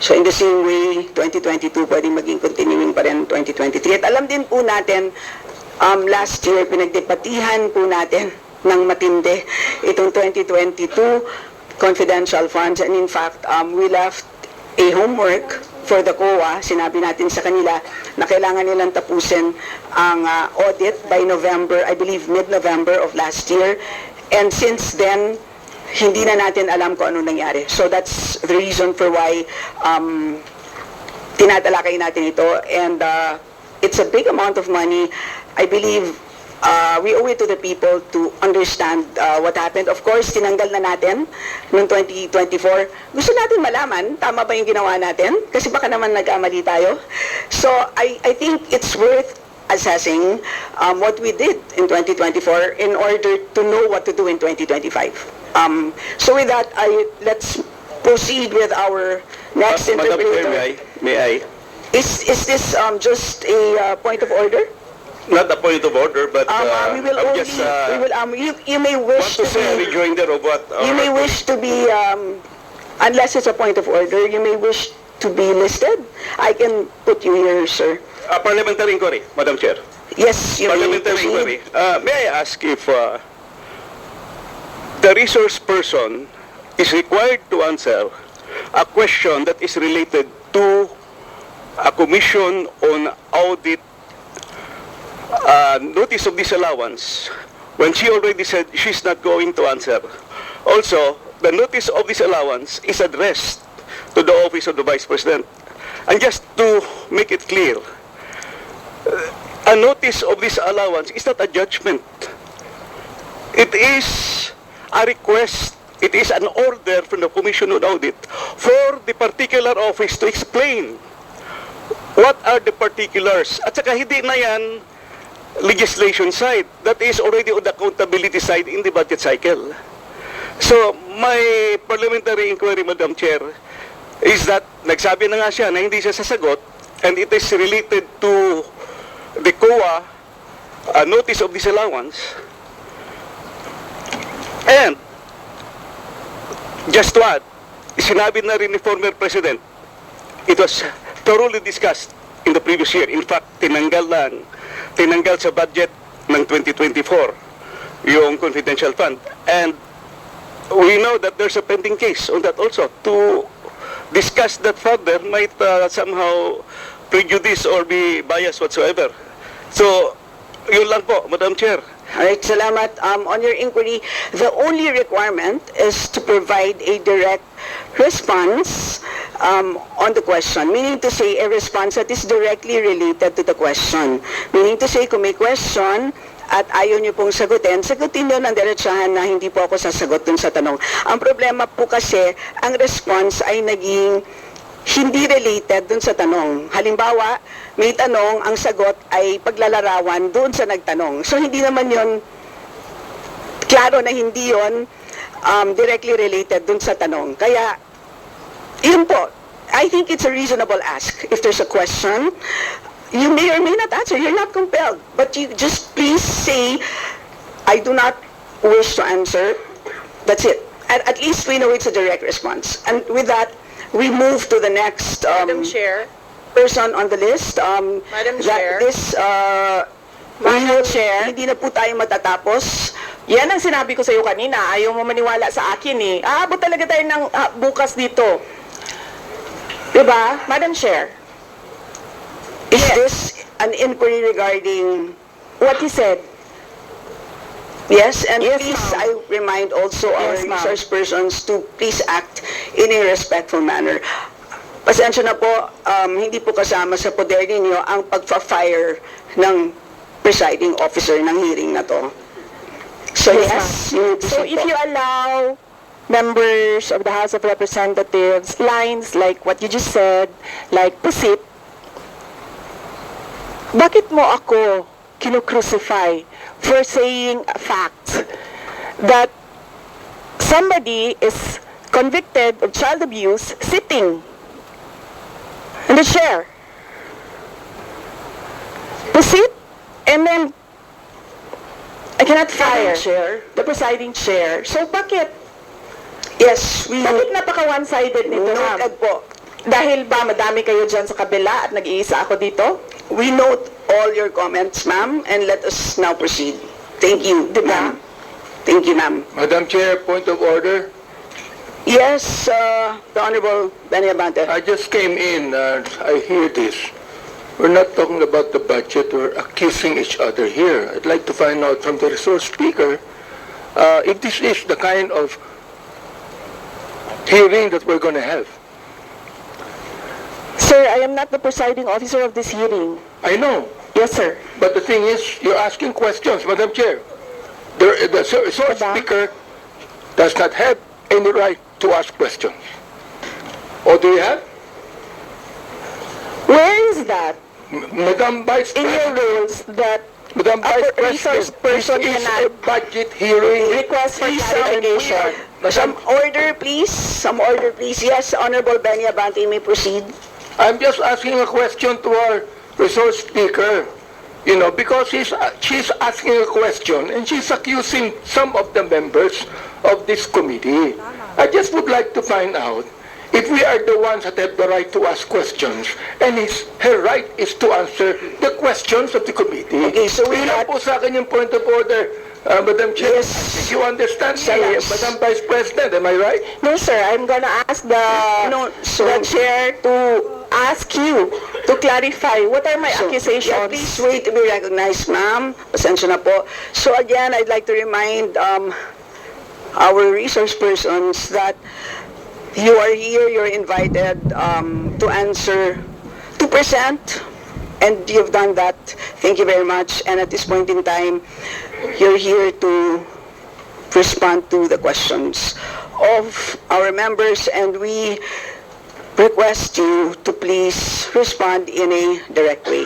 S8: So in the same way, 2022 pwede maging continuing pa rin 2023. At alam din po natin, last year pinagdebatihan po natin ng matindi itong 2022 confidential funds. And in fact, we left a homework for the COA. Sinabi natin sa kanila na kailangan nilang tapusin ang audit by November, I believe mid-November of last year. And since then, hindi na natin alam kung ano nangyari. So that's the reason for why tinatalakay natin ito. And it's a big amount of money. I believe we owe it to the people to understand what happened. Of course, tinanggal na natin noong 2024. Gusto natin malaman, tama ba yung ginawa natin? Kasi baka naman nagkamali tayo. So I think it's worth assessing what we did in 2024 in order to know what to do in 2025. So with that, let's proceed with our next
S11: Madam Chair,
S8: interpreter.
S11: may I?
S8: Is this just a point of order?
S11: Not a point of order, but
S8: We will
S11: I'm
S8: only,
S11: just
S8: we will, you may
S11: want
S8: wish
S11: to
S8: to
S11: say a
S8: be,
S11: rejoinder of what
S8: you may wish to be, unless it's a point of order, you may wish to be listed. I can put you here, sir.
S11: parliamentary inquiry, Madam Chair.
S8: Yes, you may
S11: Parliamentary
S8: proceed.
S11: inquiry. May I ask if the resource person is required to answer a question that is related to a commission on audit notice of disallowance when she already said she's not going to answer. Also, the notice of disallowance is addressed to the office of the Vice President. And just to make it clear, a notice of disallowance is not a judgment. It is a request. It is an order from the Commission on Audit for the particular office to explain what are the particulars. At saka hindi na yan legislation side. That is already on the accountability side in the budget cycle. So, my parliamentary inquiry, Madam Chair, is that nagsabi na nga siya na hindi siya sasagot, and it is related to the COA notice of disallowance. And just to add, sinabi na rin ni former President, it was thoroughly discussed in the previous year. In fact, tinanggal sa budget ng 2024 yung confidential fund. And we know that there's a pending case on that also. To discuss that further might somehow prejudice or be biased whatsoever. So, yun lang po, Madam Chair.
S8: Alright, salamat. On your inquiry, the only requirement is to provide a direct response on the question. Meaning to say, a response that is directly related to the question. Meaning to say, kung may question at ayaw niyo pong sagutin niyo ng diretsahan na hindi po ako sasagot dun sa tanong. Ang problema po kasi, ang response ay naging hindi related dun sa tanong. Halimbawa, may tanong, ang sagot ay paglalarawan doon sa nagtanong. So, hindi naman yon klaro na hindi yon directly related dun sa tanong. Kaya, yun po, I think it's a reasonable ask. If there's a question, you may or may not answer. You're not compelled. But you just please say, I do not wish to answer. That's it. At least we know it's a direct response. And with that, we move to the next
S9: Madam Chair.
S8: person on the list.
S9: Madam Chair.
S8: Madam Chair, hindi na po tayo matatapos.
S9: Yan ang sinabi ko sa iyo kanina. Ayaw mo maniwala sa akin eh. Aabot talaga tayo ng bukas dito. Diba? Madam Chair.
S8: Is this an inquiry regarding
S9: What he said.
S8: Yes, and
S9: Yes,
S8: please,
S9: ma'am.
S8: I remind also our
S9: Yes, ma'am.
S8: resource persons to please act in a respectful manner. Pasensya na po, hindi po kasama sa poder ninyo ang pagpa-fire ng presiding officer ng hearing na to. So yes, you may
S9: So
S8: proceed
S9: if
S8: po.
S9: you allow members of the House of Representatives lines like what you just said, like proceed, bakit mo ako kinu-crucify for saying a fact that somebody is convicted of child abuse sitting in the chair? Proceed, and then I cannot fire the presiding chair. So bakit?
S8: Yes,
S9: Bakit napaka one-sided nito, ma'am?
S8: noted po.
S9: Dahil ba madami kayo dyan sa kabila at nag-iisa ako dito?
S8: We note all your comments, ma'am, and let us now proceed. Thank you,
S9: Diba?
S8: ma'am. Thank you, ma'am.
S13: Madam Chair, point of order.
S8: Yes, the Honorable Benny Abante.
S13: I just came in and I hear this. We're not talking about the budget, we're accusing each other here. I'd like to find out from the resource speaker if this is the kind of hearing that we're going to have.
S9: Sir, I am not the presiding officer of this hearing.
S13: I know,
S9: Yes, sir.
S13: but the thing is, you're asking questions, Madam Chair. The resource speaker does not have any right to ask questions. Or do you have?
S9: Where is that
S13: Madam Vice
S9: in your
S13: President,
S9: rules that
S13: Madam Vice
S9: a resource
S13: President,
S9: person
S13: this is a
S9: cannot
S13: budget hearing.
S9: request for clarification?
S8: Some order, please. Some order, please. Yes, Honorable Benny Abante, you may proceed.
S13: I'm just asking a question to our resource speaker, you know, because she's asking a question and she's accusing some of the members of this committee. I just would like to find out if we are the ones that have the right to ask questions and her right is to answer the questions of the committee.
S8: Okay, so we
S13: Yun lang po sa akin yung point of order, Madam Chair.
S8: Yes.
S13: I think you understand me,
S8: Yes.
S13: Madam Vice President, am I right?
S9: No, sir. I'm gonna ask the chair to ask you to clarify what are my accusations.
S8: Yeah, please wait to be recognized, ma'am. Pasensya na po. So again, I'd like to remind our resource persons that you are here, you're invited to answer, to present, and you've done that. Thank you very much. And at this point in time, you're here to respond to the questions of our members, and we request you to please respond in a direct way.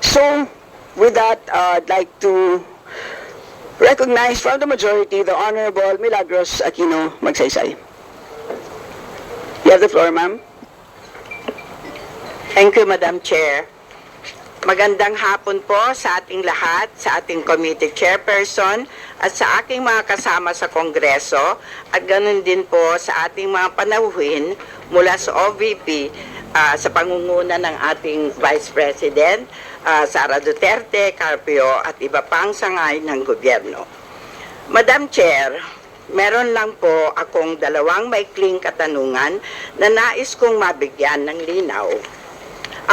S8: So, with that, I'd like to recognize from the majority the Honorable Milagros Aquino Magsaysay. You have the floor, ma'am.
S14: Thank you, Madam Chair. Magandang hapon po sa ating lahat, sa ating committee chairperson at sa aking mga kasama sa Kongreso at ganun din po sa ating mga panauhin mula sa OVP sa pangunguna ng ating Vice President, Sara Duterte, Carpio at iba pang sangay ng gobyerno. Madam Chair, meron lang po akong dalawang maikling katanungan na nais kong mabigyan ng linaw.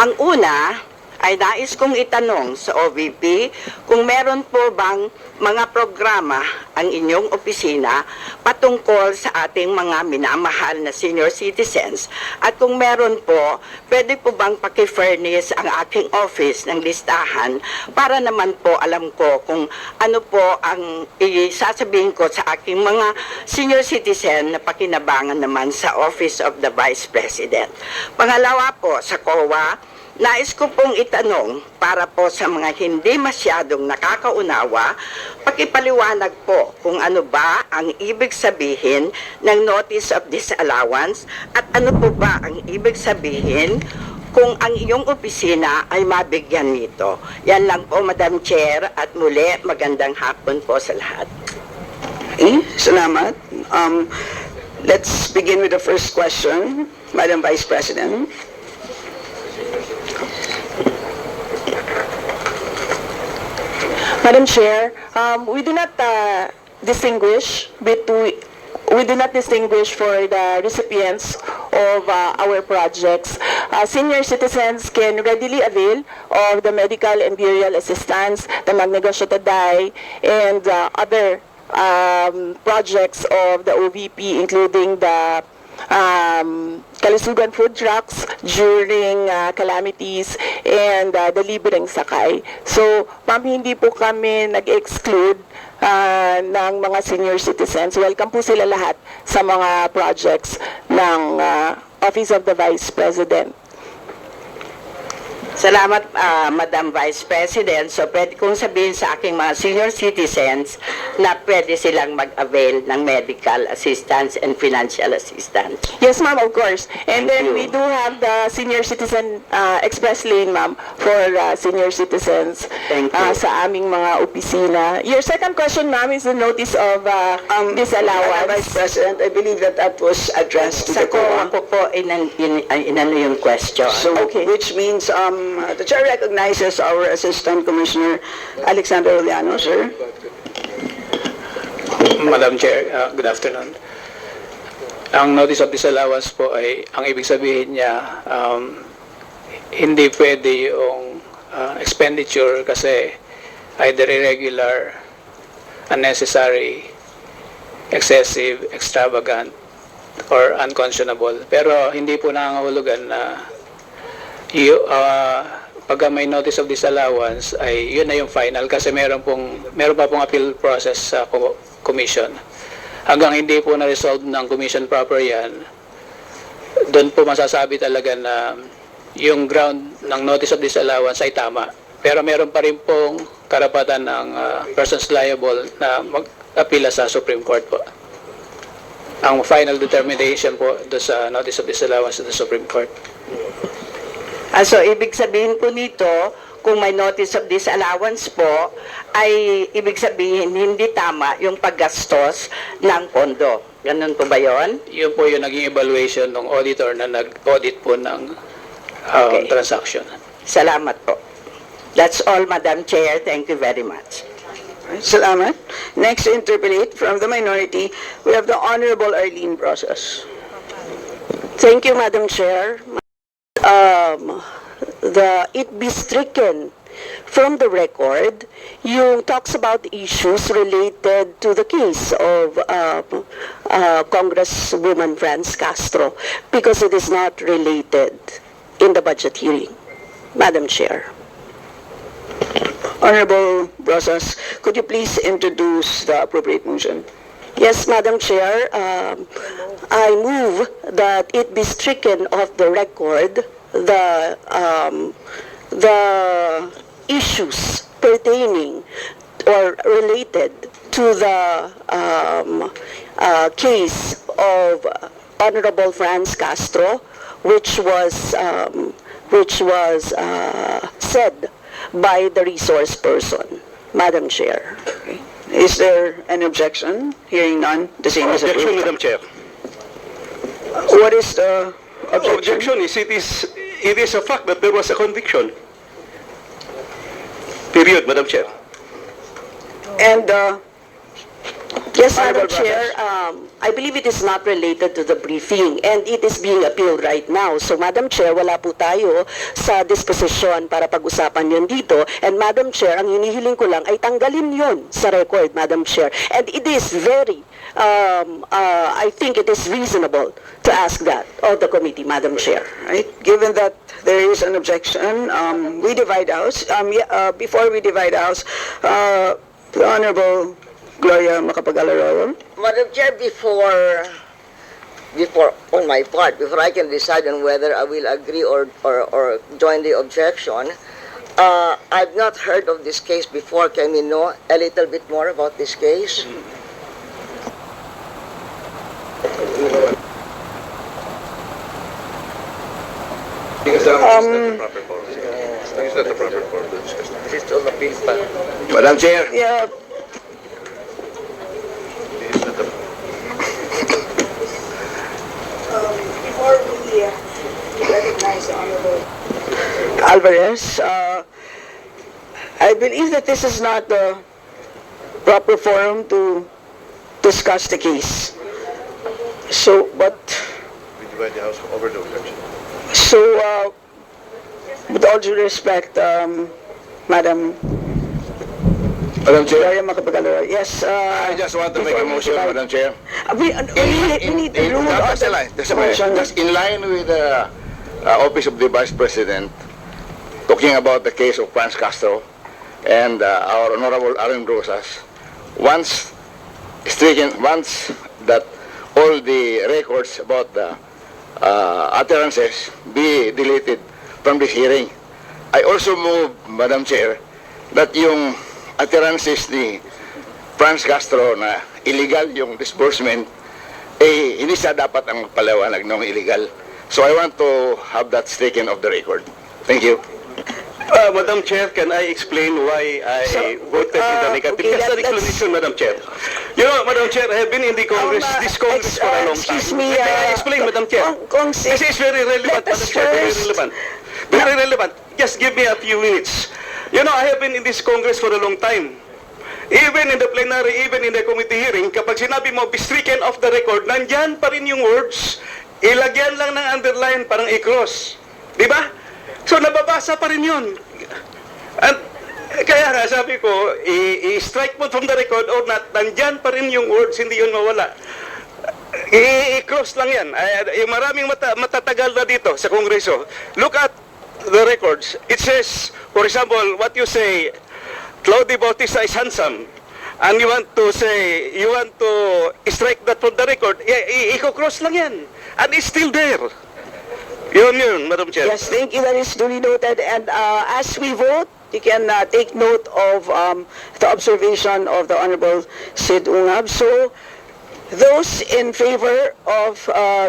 S14: Ang una ay nais kong itanong sa OVP kung meron po bang mga programa ang inyong opisina patungkol sa ating mga minamahal na senior citizens at kung meron po, pwede po bang paki-furnish ang aking office ng listahan para naman po alam ko kung ano po ang isasabihin ko sa aking mga senior citizen na pakinabangan naman sa Office of the Vice President. Pangalawa po, sa COA, nais ko pong itanong para po sa mga hindi masyadong nakakaunawa, pakipaliwanag po kung ano ba ang ibig sabihin ng Notice of Disallowance at ano po ba ang ibig sabihin kung ang iyong opisina ay mabigyan nito. Yan lang po, Madam Chair, at muli magandang hapon po sa lahat.
S8: Okay, salamat. Let's begin with the first question, Madam Vice President.
S9: Madam Chair, we do not distinguish for the recipients of our projects. Senior citizens can readily avail of the medical and burial assistance, the Magnegosyo Taday, and other projects of the OVP, including the kalusugan food trucks during calamities and the libreng sakay. So, ma'am, hindi po kami nag-exclude ng mga senior citizens. Welcome po sila lahat sa mga projects ng Office of the Vice President.
S14: Salamat, Madam Vice President. So, pwede kong sabihin sa aking mga senior citizens na pwede silang mag-avail ng medical assistance and financial assistance.
S9: Yes, ma'am, of course. And then we do have the senior citizen express lane, ma'am, for senior citizens sa aming mga opisina. Your second question, ma'am, is the notice of disallowance.
S8: Vice President, I believe that was addressed to the COA.
S14: Ako po, inano yung question.
S8: So, which means the Chair recognizes our Assistant Commissioner Alexander Oliano, sir.
S15: Madam Chair, good afternoon. ang notice of disallowance po ay, ang ibig sabihin niya, hindi pwede yung expenditure kasi either irregular, unnecessary, excessive, extravagant, or unconscionable. Pero hindi po nangangahulugan na pagka may notice of disallowance ay yun na yung final kasi meron pa pong appeal process sa commission. Hanggang hindi po na-resolve ng commission proper yan, doon po masasabi talaga na yung ground ng notice of disallowance ay tama. Pero meron pa rin pong karapatan ng persons liable na mag-apila sa Supreme Court po. Ang final determination po doon sa notice of disallowance sa Supreme Court.
S14: So, ibig sabihin po nito, kung may notice of disallowance po, ay ibig sabihin hindi tama yung paggastos ng pondo. Ganun po ba yun?
S15: Yun po yung naging evaluation ng auditor na nag-audit po ng transaction.
S14: Salamat po. That's all, Madam Chair. Thank you very much.
S8: Salamat. Next to interpolate from the minority, we have the Honorable Arlene Process.
S16: Thank you, Madam Chair. It be stricken from the record yung talks about issues related to the case of Congresswoman Franz Castro because it is not related in the budget hearing. Madam Chair.
S8: Honorable Process, could you please introduce the appropriate motion?
S16: Yes, Madam Chair. I move that it be stricken off the record the issues pertaining or related to the case of Honorable Franz Castro, which was said by the resource person. Madam Chair.
S8: Okay. Is there an objection? Hearing none, the same is
S11: Objection,
S8: approved.
S11: Madam Chair.
S8: What is the objection?
S11: Objection is it is a fact that there was a conviction. Period, Madam Chair.
S8: And
S16: Yes, Madam
S8: Honorable
S16: Chair, I believe it is not related to the briefing and it is being appealed right now. So, Madam Chair, wala po tayo sa disposisyon para pag-usapan yun dito. And Madam Chair, ang hinihiling ko lang ay tanggalin yun sa record, Madam Chair. And it is very, I think it is reasonable to ask that of the committee, Madam Chair.
S8: right, given that there is an objection, we divide house. Before we divide house, the Honorable Gloria Macapagal-Arroyo.
S12: Madam Chair, before on my part, before I can decide on whether I will agree or join the objection, I've not heard of this case before. Can we know a little bit more about this case?
S11: Madam Chair.
S8: Yeah. Before we recognize the Honorable Alvarez, I believe that this is not the proper forum to discuss the case. So, but
S6: We divide the House over the objection.
S8: so, with all due respect, Madam
S11: Chair.
S8: Gloria Macapagal-Arroyo, yes.
S11: I just want to make a motion, Madam Chair.
S8: We need to rule on the motion.
S11: Just in line with the Office of the Vice President, talking about the case of Franz Castro and our Honorable Aaron Rosas, once that all the records about the utterances be deleted from this hearing, I also move, Madam Chair, that yung utterances ni Franz Castro na illegal yung disbursement, hindi siya dapat ang palawanag ng illegal. So I want to have that taken off the record. Thank you.
S6: Madam Chair, can I explain why I voted in the negative?
S8: okay,
S6: Just an explanation, Madam Chair. You know, Madam Chair, I have been in the Congress, this Congress for a long time.
S8: Excuse me,
S6: May I explain, Madam Chair? This is very relevant, Madam Chair, very relevant. Very relevant. Just give me a few minutes. You know, I have been in this Congress for a long time.
S11: Even in the plenary, even in the committee hearing, kapag sinabi mo, be stricken off the record, nandyan pa rin yung words, ilagyan lang ng underline, parang i-cross. Di ba? So, nababasa pa rin yun. At, kaya nga, sabi ko, i-strike mo from the record or not, nandyan pa rin yung words, hindi yun mawala. I-cross lang yan. Yung maraming matatagal na dito sa Kongreso. Look at the records. It says, for example, what you say, Claudio Bautista is handsome, and you want to say, you want to strike that from the record, i-cross lang yan. And it's still there. Yun, Madam Chair.
S8: Yes, thank you. That is duly noted. And as we vote, you can take note of the observation of the Honorable Sid Ungab. So, those in favor of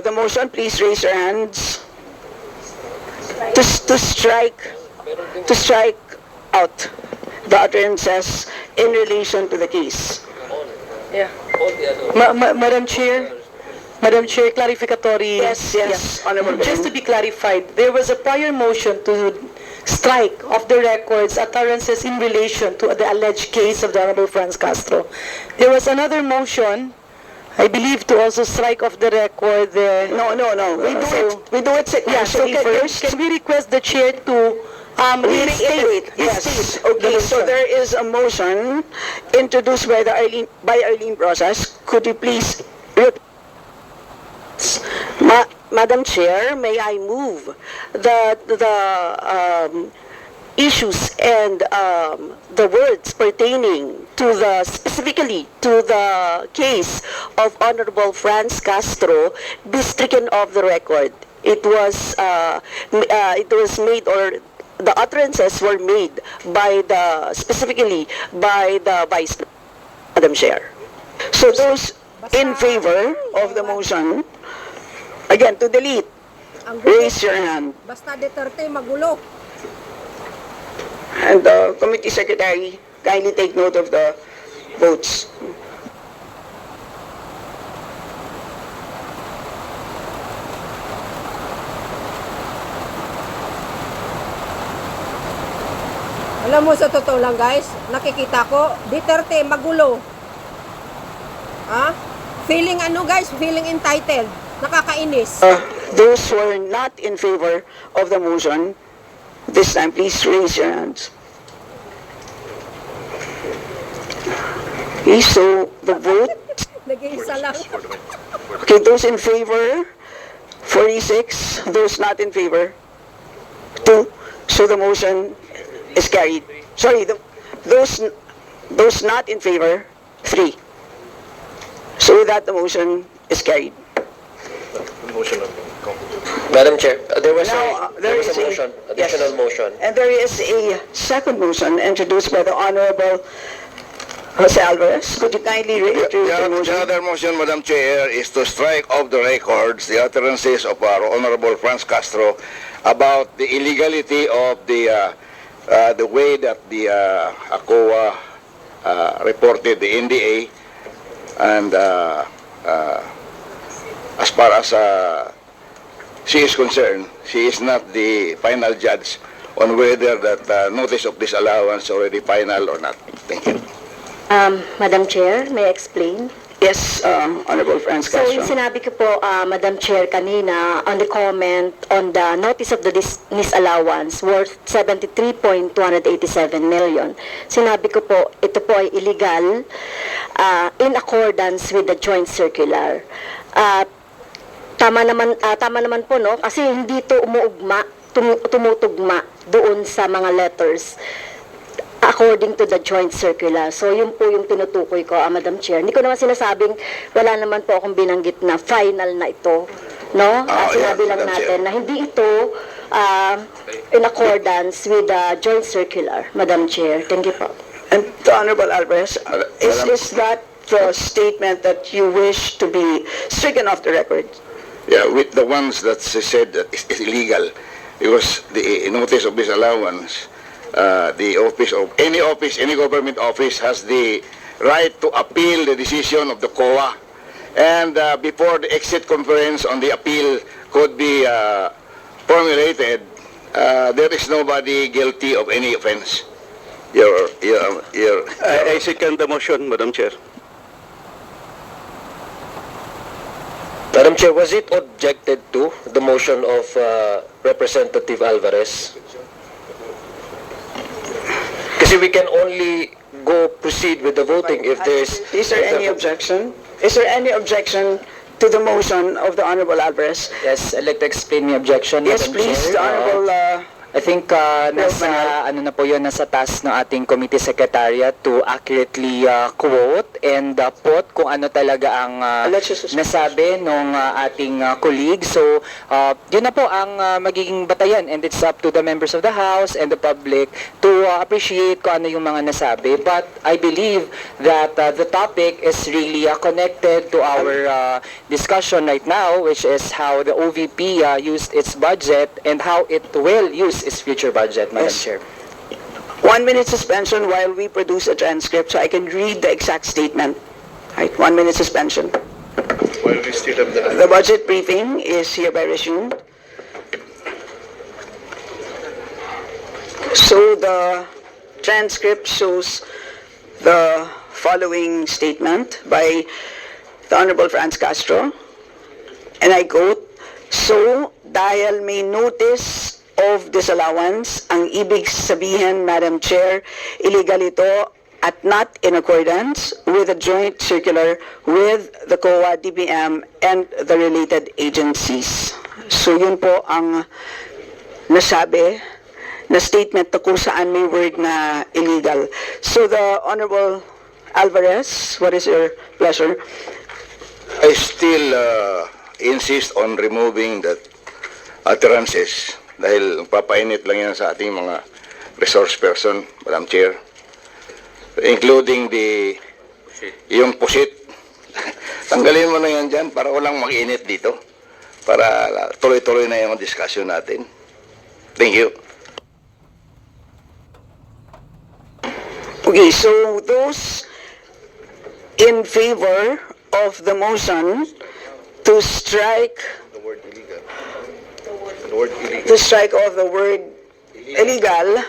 S8: the motion, please raise your hands. To strike out the utterances in relation to the case.
S17: Yeah. Madam Chair, clarificatory.
S8: Yes, Honorable.
S17: Just to be clarified, there was a prior motion to strike off the records utterances in relation to the alleged case of the Honorable Franz Castro. There was another motion, I believe, to also strike off the record the...
S8: No. We do it sequentially first.
S17: Can we request the chair to
S8: Restate. Yes. Okay, so there is a motion introduced by Arlene Brosas. Could you please
S16: Madam Chair, may I move that the issues and the words pertaining to specifically to the case of Honorable Franz Castro be stricken off the record. It was made, or the utterances were made specifically by the Vice President, Madam Chair.
S8: So those in favor of the motion, again, to delete, raise your hand.
S4: Basta Duterte magulo.
S8: And the committee secretary, kindly take note of the votes.
S4: Alam mo, sa totoo lang guys, nakikita ko, Duterte magulo. Ha? Feeling guys? Feeling entitled. Nakakainis.
S8: Those who are not in favor of the motion, this time please raise your hands. Okay, so the vote.
S4: Nag-iisa lang.
S8: Okay, those in favor, 46. Those not in favor, 2. So the motion is carried. Sorry, those not in favor, 3. So with that, the motion is carried.
S18: Madam Chair, there was
S8: Now,
S18: a motion, additional motion.
S8: And there is a second motion introduced by the Honorable Jose Alvarez. Could you kindly reintroduce the motion?
S19: The other motion, Madam Chair, is to strike off the records the utterances of our Honorable Franz Castro about the illegality of the way that the ACOA reported the NDA, and as far as she is concerned, she is not the final judge on whether that notice of disallowance already final or not. Thank you.
S10: Madam Chair, may I explain?
S8: Yes, Honorable Franz
S10: So,
S8: Castro.
S10: yung sinabi ko po, Madam Chair, kanina, on the comment on the notice of the disallowance worth 73.287 million, sinabi ko po, ito po ay illegal in accordance with the joint circular. Tama naman po, no? Kasi hindi ito tumutugma doon sa mga letters according to the joint circular. So, yun po yung tinutukoy ko, Madam Chair. Hindi ko naman sinasabing, wala naman po akong binanggit na final na ito, no? Sinabi lang natin na hindi ito in accordance with the joint circular, Madam Chair. Thank you po.
S8: And to Honorable Alvarez, is that the statement that you wish to be stricken off the record?
S19: Yeah, with the ones that she said that is illegal, because the notice of disallowance, the office of any government office has the right to appeal the decision of the COA, and before the exit conference on the appeal could be formulated, there is nobody guilty of any offense.
S11: I second the motion, Madam Chair.
S18: Madam Chair, was it objected to, the motion of Representative Alvarez? Kasi we can only proceed with the voting if there is...
S8: Is there any objection? Is there any objection to the motion of the Honorable Alvarez?
S5: Yes, I'd like to explain my objection,
S8: Yes,
S5: Madam
S8: please,
S5: Chair.
S8: the Honorable...
S5: I think nasa task ng ating committee secretariat to accurately quote and put kung ano talaga ang nasabi ng ating colleague. So, yun na po ang magiging batayan, and it's up to the members of the House and the public to appreciate kung ano yung mga nasabi. But I believe that the topic is really connected to our discussion right now, which is how the OVP used its budget and how it will use its future budget, Madam Chair.
S8: 1 minute suspension while we produce a transcript so I can read the exact statement. Right, 1 minute suspension.
S6: While we still have
S8: The budget briefing is hereby resumed. So the transcript shows the following statement by the Honorable Franz Castro, and I quote, "So, dahil may notice of disallowance, ang ibig sabihin, Madam Chair, illegal ito at not in accordance with the joint circular with the COA, DBM, and the related agencies." So yun po ang nasabi na statement na kung saan may word na illegal. So the Honorable Alvarez, what is your pleasure?
S19: I still insist on removing that utterances dahil papainit lang yan sa ating mga resource person, Madam Chair, including yung pusit. Tanggalin mo na yan dyan para walang mag-init dito, para tuloy-tuloy na yung discussion natin. Thank you.
S8: Okay, so those in favor of the motion to strike off the word illegal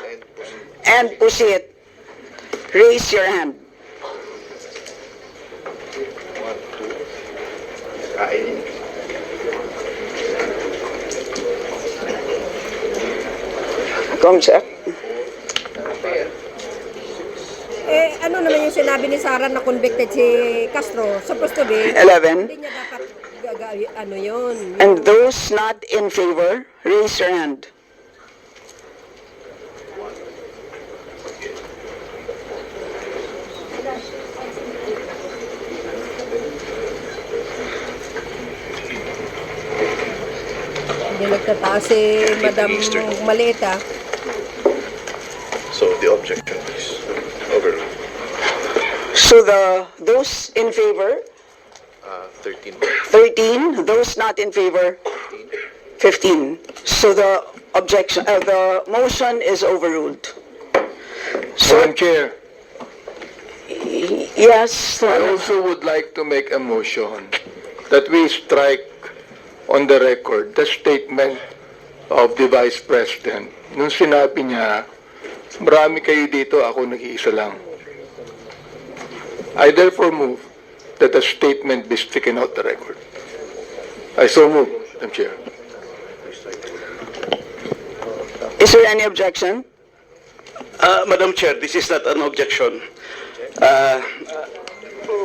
S8: and pusit, raise your hand. Comsec.
S4: Ano naman yung sinabi ni Sara na convicted si Castro? Supposed to be
S8: 11.
S4: Hindi niya dapat ano yun.
S8: And those not in favor, raise your hand.
S4: Hindi nagtataas si Madam Maleta.
S6: So the objection is overruled.
S8: So those in favor,
S6: 13.
S8: 13, those not in favor, 15. So the objection, the motion is overruled.
S13: Madam Chair,
S8: Yes.
S13: I also would like to make a motion that we strike on the record the statement of the Vice President. Nung sinabi niya, marami kayo dito, ako nag-iisa lang. I therefore move that the statement be stricken out the record. I so move, Madam Chair.
S8: Is there any objection?
S11: Madam Chair, this is not an objection.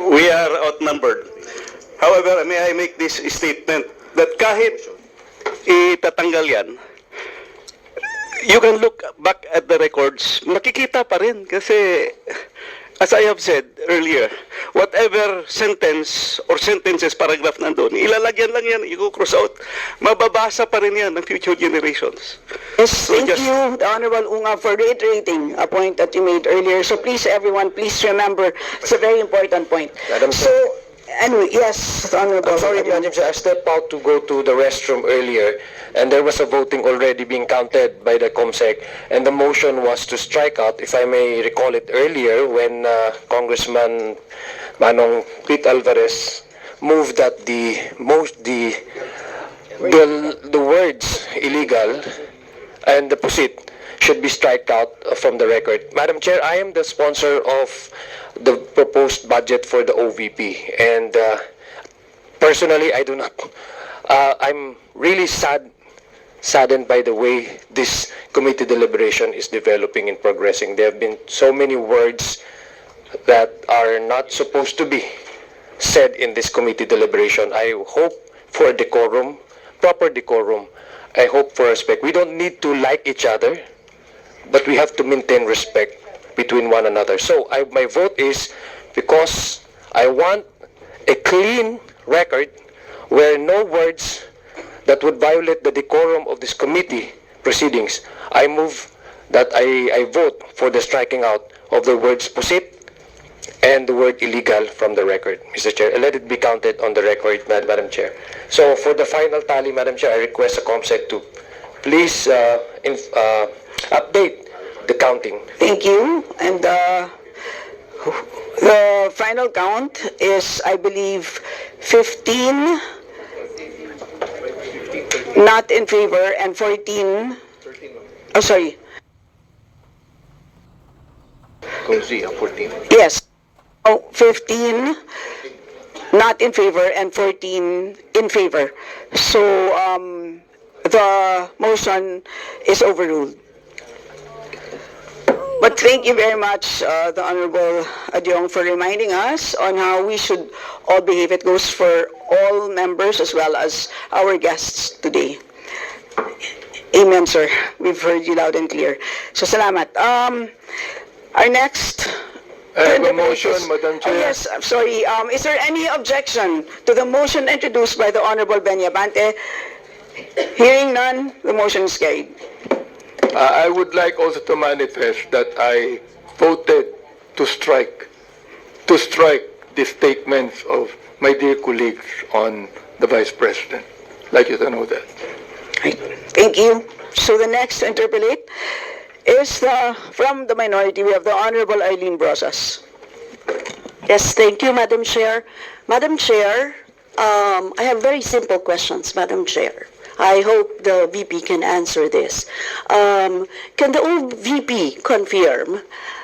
S11: We are outnumbered. However, may I make this statement that kahit itatanggal yan, you can look back at the records, makikita pa rin kasi as I have said earlier, whatever sentence or sentences paragraph nandun, ilalagyan lang yan, i-cross out, mababasa pa rin yan ng future generations.
S8: Yes, thank you, the Honorable Unga, for reiterating a point that you made earlier. So please, everyone, please remember, it's a very important point.
S18: Madam
S8: So, anyway, yes, the Honorable.
S18: I'm sorry, Madam Chair, I stepped out to go to the restroom earlier, and there was a voting already being counted by the COMSEC, and the motion was to strike out, if I may recall it earlier, when Congressman Manong Pete Alvarez moved that the words illegal and the pusit should be striked out from the record. Madam Chair, I am the sponsor of the proposed budget for the OVP, and personally, I do not. I'm really saddened by the way this committee deliberation is developing and progressing. There have been so many words that are not supposed to be said in this committee deliberation. I hope for decorum, proper decorum. I hope for respect. We don't need to like each other, but we have to maintain respect between one another. So my vote is because I want a clean record where no words that would violate the decorum of this committee proceedings. I move that I vote for the striking out of the words pusit and the word illegal from the record, Mr. Chair. And let it be counted on the record, Madam Chair. So for the final tally, Madam Chair, I request the COMSEC to please update the counting.
S8: Thank you. And the final count is, I believe, 15 not in favor and 14. Oh, sorry.
S18: 14.
S8: Yes. 15 not in favor and 14 in favor. So the motion is overruled. But thank you very much, the Honorable Adyong, for reminding us on how we should all behave. It goes for all members as well as our guests today. Amen, sir. We've heard you loud and clear. So, salamat. Our next...
S13: I have a motion, Madam Chair.
S8: Oh, yes, I'm sorry. Is there any objection to the motion introduced by the Honorable Benyabante? Hearing none, the motion is carried.
S13: I would like also to manifest that I voted to strike the statements of my dear colleagues on the Vice President. I'd like you to know that.
S8: Right. Thank you. So the next to interpolate is from the minority. We have the Honorable Eileen Brosas.
S16: Yes, thank you, Madam Chair. Madam Chair, I have very simple questions, Madam Chair. I hope the VP can answer this. Can the OVP confirm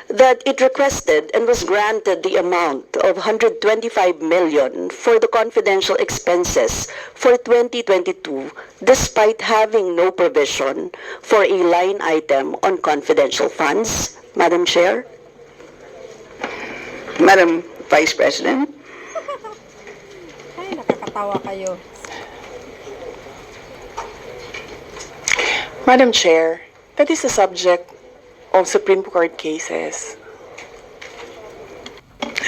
S16: that it requested and was granted the amount of 125 million for the confidential expenses for 2022 despite having no provision for a line item on confidential funds, Madam Chair?
S8: Madam Vice President.
S4: Ay, nakakatawa kayo.
S9: Madam Chair, that is the subject of Supreme Court cases.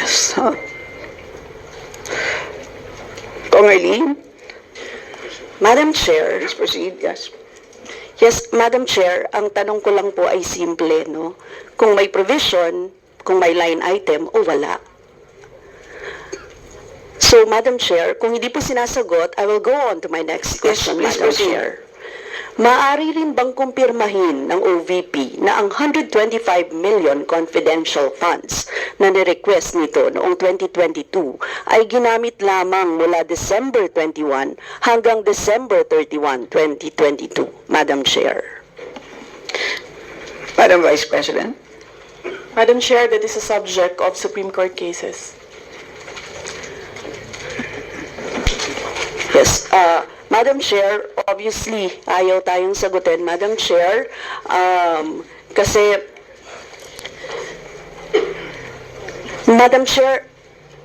S8: So, Congressman,
S16: Madam Chair,
S8: please proceed. Yes.
S16: Yes, Madam Chair, ang tanong ko lang po ay simple, no? Kung may provision, kung may line item o wala. So, Madam Chair, kung hindi po sinasagot, I will go on to my next question,
S8: Please
S16: Madam
S8: proceed.
S16: Chair. Maaari rin bang kumpirmahin ng OVP na ang 125 million confidential funds na nirequest nito noong 2022 ay ginamit lamang mula December 21 hanggang December 31, 2022, Madam Chair?
S8: Madam Vice President.
S9: Madam Chair, that is a subject of Supreme Court cases.
S16: Yes, Madam Chair, obviously, ayaw tayong sagutin, Madam Chair, kasi, Madam Chair,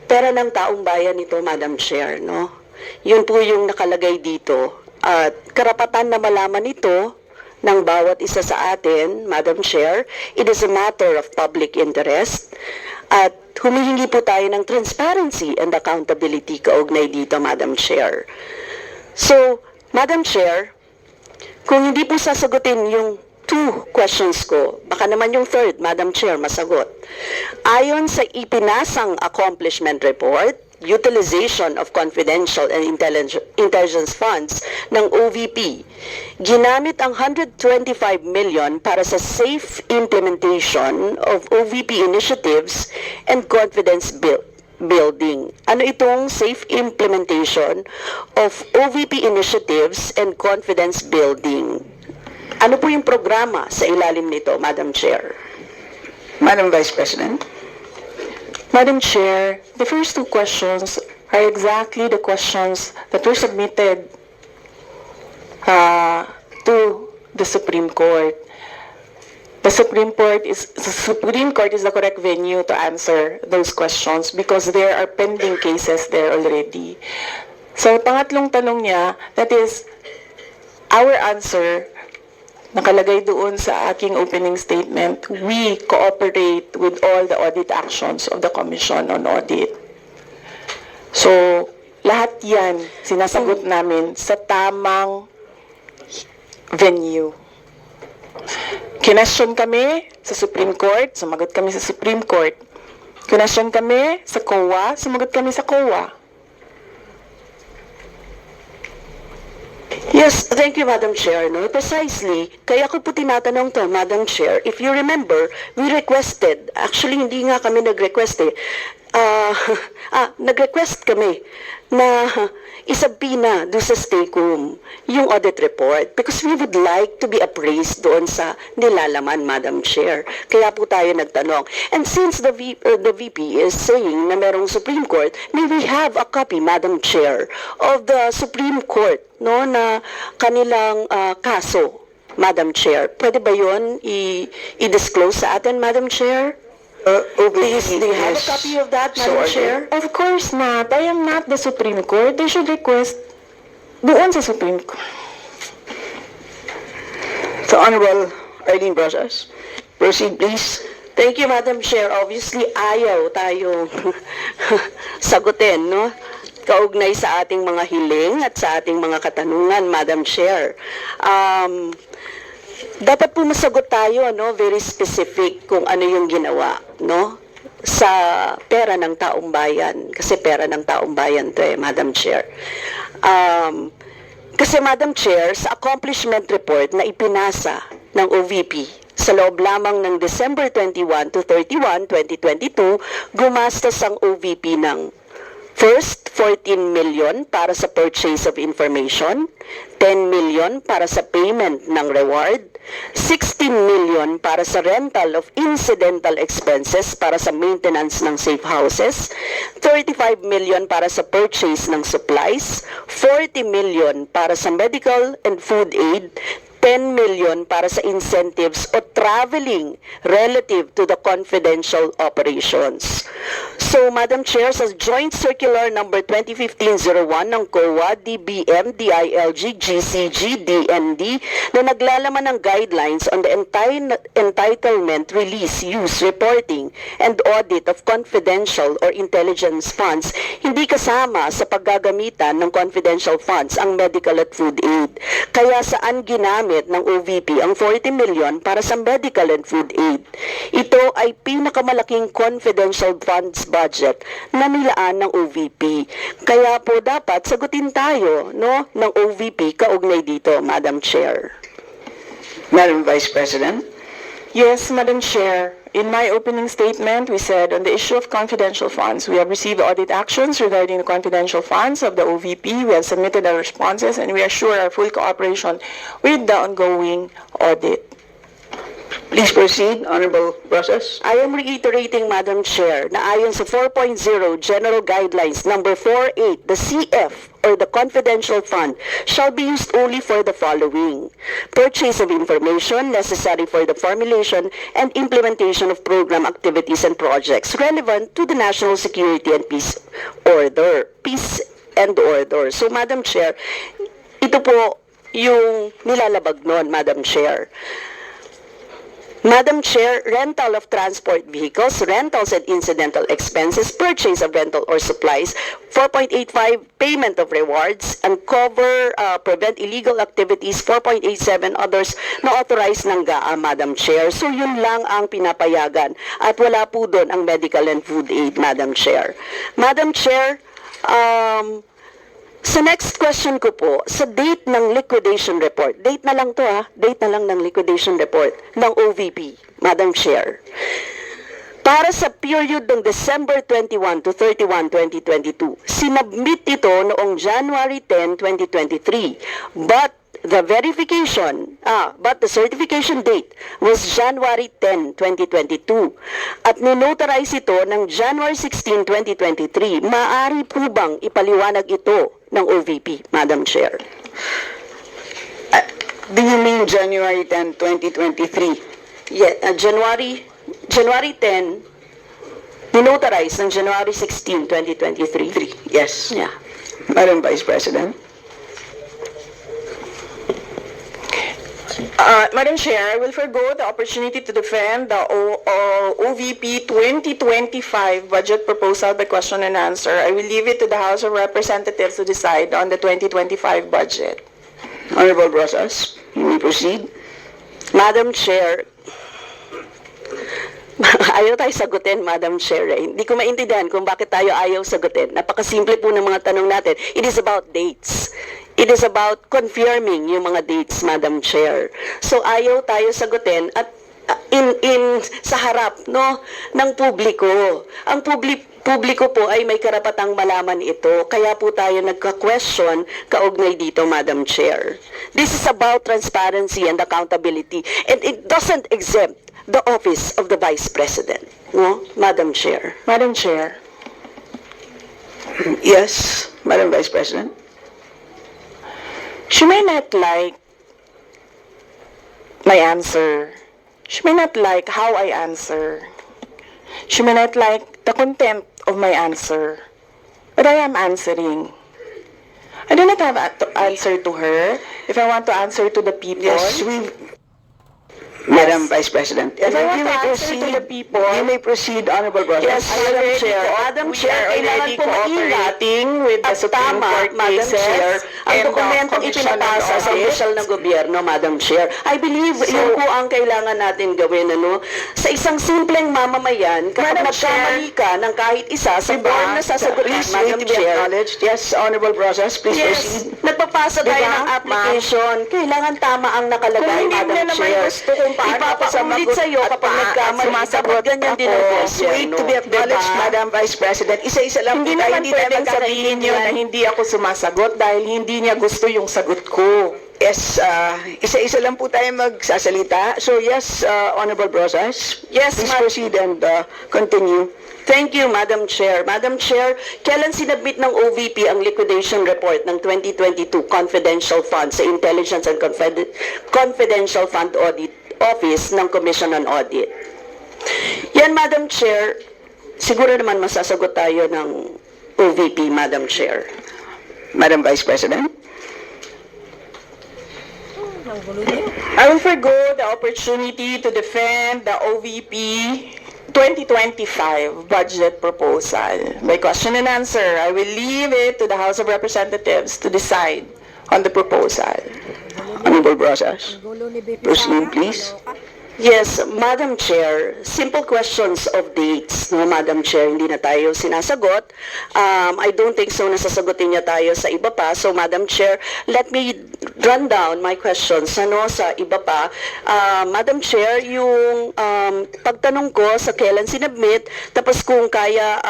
S16: pera ng taong bayan ito, Madam Chair, no? Yun po yung nakalagay dito. At karapatan na malaman ito ng bawat isa sa atin, Madam Chair, it is a matter of public interest. At humihingi po tayo ng transparency and accountability kaugnay dito, Madam Chair. So, Madam Chair, kung hindi po sasagutin yung 2 questions ko, baka naman yung 3rd, Madam Chair, masagot. Ayon sa ipinasang accomplishment report, utilization of confidential and intelligence funds ng OVP, ginamit ang 125 million para sa safe implementation of OVP initiatives and confidence building. Ano itong safe implementation of OVP initiatives and confidence building? Ano po yung programa sa ilalim nito, Madam Chair?
S8: Madam Vice President.
S17: Madam Chair, the first two questions are exactly the questions that were submitted to the Supreme Court. The Supreme Court is the correct venue to answer those questions because there are pending cases there already. So, pangatlong tanong niya, that is, our answer, nakalagay doon sa aking opening statement, we cooperate with all the audit actions of the Commission on Audit. So, lahat yan, sinasagot namin sa tamang venue. Kinestyon kami sa Supreme Court, sumagot kami sa Supreme Court. Kinestyon kami sa COA, sumagot kami sa COA.
S16: Yes, thank you, Madam Chair. No, precisely, kaya ko po tinatanong to, Madam Chair. If you remember, we requested, actually hindi nga kami nag-request eh, nag-request kami na isabina doon sa stake room yung audit report because we would like to be appraised doon sa nilalaman, Madam Chair. Kaya po tayo nagtanong. And since the VP is saying na merong Supreme Court, may we have a copy, Madam Chair, of the Supreme Court, no, na kanilang kaso, Madam Chair. Pwede ba yun i-disclose sa atin, Madam Chair? Please, do you have a copy of that, Madam Chair?
S17: Of course not. I am not the Supreme Court. They should request doon sa Supreme Court.
S8: The Honorable Arlene Brosas. Proceed, please.
S16: Thank you, Madam Chair. Obviously, ayaw tayo sagutin, no? Kaugnay sa ating mga hiling at sa ating mga katanungan, Madam Chair. Dapat po masagot tayo, no, very specific kung ano yung ginawa, no, sa pera ng taong bayan. Kasi pera ng taong bayan to Madam Chair. Kasi Madam Chair, sa accomplishment report na ipinasa ng OVP sa loob lamang ng December 21 to 31, 2022, gumastos ang OVP ng first, 14 million para sa purchase of information, 10 million para sa payment ng reward, 16 million para sa rental of incidental expenses para sa maintenance ng safe houses, 35 million para sa purchase ng supplies, 40 million para sa medical and food aid, 10 million para sa incentives o traveling relative to the confidential operations. So, Madam Chair, sa Joint Circular Number 2015-01 ng COA, DBM, DILG, GCG, DND na naglalaman ng guidelines on the entitlement, release, use, reporting, and audit of confidential or intelligence funds, hindi kasama sa paggagamitan ng confidential funds ang medical at food aid. Kaya saan ginamit ng OVP ang 40 million para sa medical and food aid? Ito ay pinakamalaking confidential funds budget na nilaan ng OVP. Kaya po dapat sagutin tayo, no, ng OVP kaugnay dito, Madam Chair.
S8: Madam Vice President.
S17: Yes, Madam Chair. In my opening statement, we said on the issue of confidential funds, we have received audit actions regarding the confidential funds of the OVP. We have submitted our responses and we assure our full cooperation with the ongoing audit.
S8: Please proceed, Honorable Brosas.
S16: I am reiterating, Madam Chair, na ayon sa 4.0 General Guidelines number 48, the CF or the confidential fund shall be used only for the following: purchase of information necessary for the formulation and implementation of program activities and projects relevant to the national security and peace and order. So, Madam Chair, ito po yung nilalabag nun, Madam Chair. Madam Chair, rental of transport vehicles, rentals and incidental expenses, purchase of rental or supplies, 4.85, payment of rewards, uncover, prevent illegal activities, 4.87, others na authorized ng GAA, Madam Chair. So yun lang ang pinapayagan at wala po doon ang medical and food aid, Madam Chair. Madam Chair, sa next question ko po, sa date ng liquidation report, date na lang to date na lang ng liquidation report ng OVP, Madam Chair. Para sa period ng December 21 to 31, 2022, sinubmit ito noong January 10, 2023. But the certification date was January 10, 2022 at ninotarize ito ng January 16, 2023. Maaari po bang ipaliwanag ito ng OVP, Madam Chair?
S8: Do you mean January 10, 2023?
S16: Yeah, January 10, ninotarize ng January 16, 2023.
S8: Yes.
S16: Yeah.
S8: Madam Vice President.
S9: Madam Chair, I will forgo the opportunity to defend the OVP 2025 budget proposal by question and answer. I will leave it to the House of Representatives to decide on the 2025 budget.
S8: Honorable Brosas, you may proceed.
S16: Madam Chair, ayaw tayo sagutin, Madam Chair. Hindi ko maintindihan kung bakit tayo ayaw sagutin. Napakasimple po ng mga tanong natin. It is about dates. It is about confirming yung mga dates, Madam Chair. So ayaw tayo sagutin at sa harap ng publiko. Ang publiko po ay may karapatang malaman ito. Kaya po tayo nagka-question kaugnay dito, Madam Chair. This is about transparency and accountability. And it doesn't exempt the office of the Vice President. No, Madam Chair.
S9: Madam Chair.
S8: Yes, Madam Vice President.
S9: She may not like my answer. She may not like how I answer. She may not like the content of my answer. But I am answering. I do not have to answer to her. If I want to answer to the people.
S8: Yes, Madam Vice President.
S9: If I want to answer to the people.
S8: You may proceed, Honorable Brother.
S16: Yes, Madam Chair. Madam Chair, kailangan po maingat
S9: with the
S16: at
S9: Supreme
S16: tama,
S9: Court
S16: Madam
S9: cases
S16: Chair, ang
S9: and the
S16: dokumentong
S9: Commission on
S16: ipinapasa sa
S9: Audit.
S16: opisyal ng gobyerno, Madam Chair. I believe yun po ang kailangan natin gawin, sa isang simpleng mamamayan, kapag
S9: Madam
S16: nagkamali ka ng kahit isa sa form na sasagutin,
S8: Please
S16: Madam
S8: wait to be
S16: Chair.
S8: acknowledged. Yes, Honorable Brosas, please
S16: Yes,
S8: proceed.
S16: nagpapasa tayo
S9: Diba,
S16: ng application. Kailangan tama ang nakalagay,
S9: Kung hindi
S16: Madam
S9: niya naman
S16: Chair.
S9: gusto kung paano ako
S16: Ipapaulit
S9: sumagot
S16: sa'yo
S9: at
S16: kapag
S9: at
S16: nagkamali.
S9: sumasagot
S16: Dapat ganyan din ang
S9: ako.
S16: gobyerno.
S8: Wait to be acknowledged,
S9: Diba?
S8: Madam Vice President. Isa-isa lang
S9: Hindi
S8: po tayo,
S9: naman
S8: hindi tayo
S9: pwedeng sabihin nyo na hindi ako sumasagot dahil hindi niya gusto yung sagot ko.
S8: Yes, isa-isa lang po tayo magsasalita. So yes, Honorable Brosas.
S16: Yes,
S8: please proceed and continue.
S16: Thank you, Madam Chair. Madam Chair, kailan sinabit ng OVP ang liquidation report ng 2022 confidential fund sa Intelligence and Confidential Fund Audit Office ng Commission on Audit? Yan, Madam Chair, siguro naman masasagot tayo ng OVP, Madam Chair.
S8: Madam Vice President.
S9: I will forgo the opportunity to defend the OVP 2025 budget proposal. By question and answer, I will leave it to the House of Representatives to decide on the proposal.
S8: Honorable Brosas. Proceed, please.
S16: Yes, Madam Chair, simple questions of dates, Madam Chair, hindi na tayo sinasagot. I don't think so nasasagutin niya tayo sa iba pa. So, Madam Chair, let me run down my questions sa iba pa. Madam Chair, yung pagtanong ko sa kailan sinubmit, tapos kung kaya,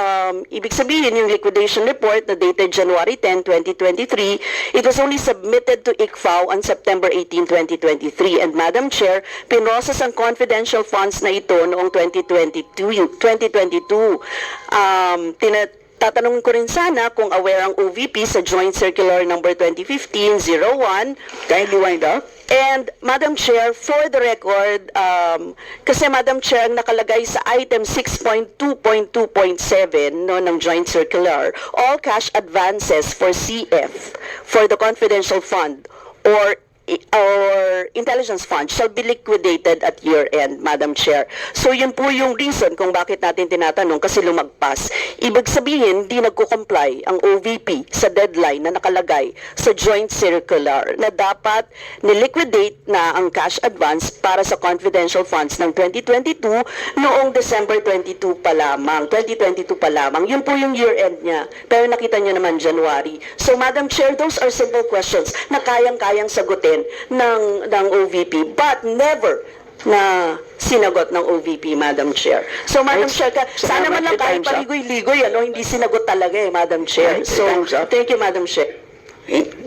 S16: ibig sabihin yung liquidation report na dated January 10, 2023, it was only submitted to ICFAO on September 18, 2023. And Madam Chair, pinrocess ang confidential funds na ito noong 2022. Tatanungin ko rin sana kung aware ang OVP sa Joint Circular Number 2015-01.
S8: Kindly wind up.
S16: And Madam Chair, for the record, kasi Madam Chair, ang nakalagay sa item 6.2.2.7 ng Joint Circular, all cash advances for CF for the confidential fund or intelligence fund shall be liquidated at year-end, Madam Chair. So yun po yung reason kung bakit natin tinatanong kasi lumagpas. Ibig sabihin, di nagko-comply ang OVP sa deadline na nakalagay sa joint circular na dapat niliquidate na ang cash advance para sa confidential funds ng 2022 noong December 22 pa lamang, 2022 pa lamang. Yun po yung year-end niya. Pero nakita niyo naman January. So Madam Chair, those are simple questions na kayang-kayang sagutin ng OVP but never na sinagot ng OVP, Madam Chair. So, Madam Chair, sana man lang kahit paligoy-ligoy, hindi sinagot talaga Madam Chair. So, thank you, Madam Chair.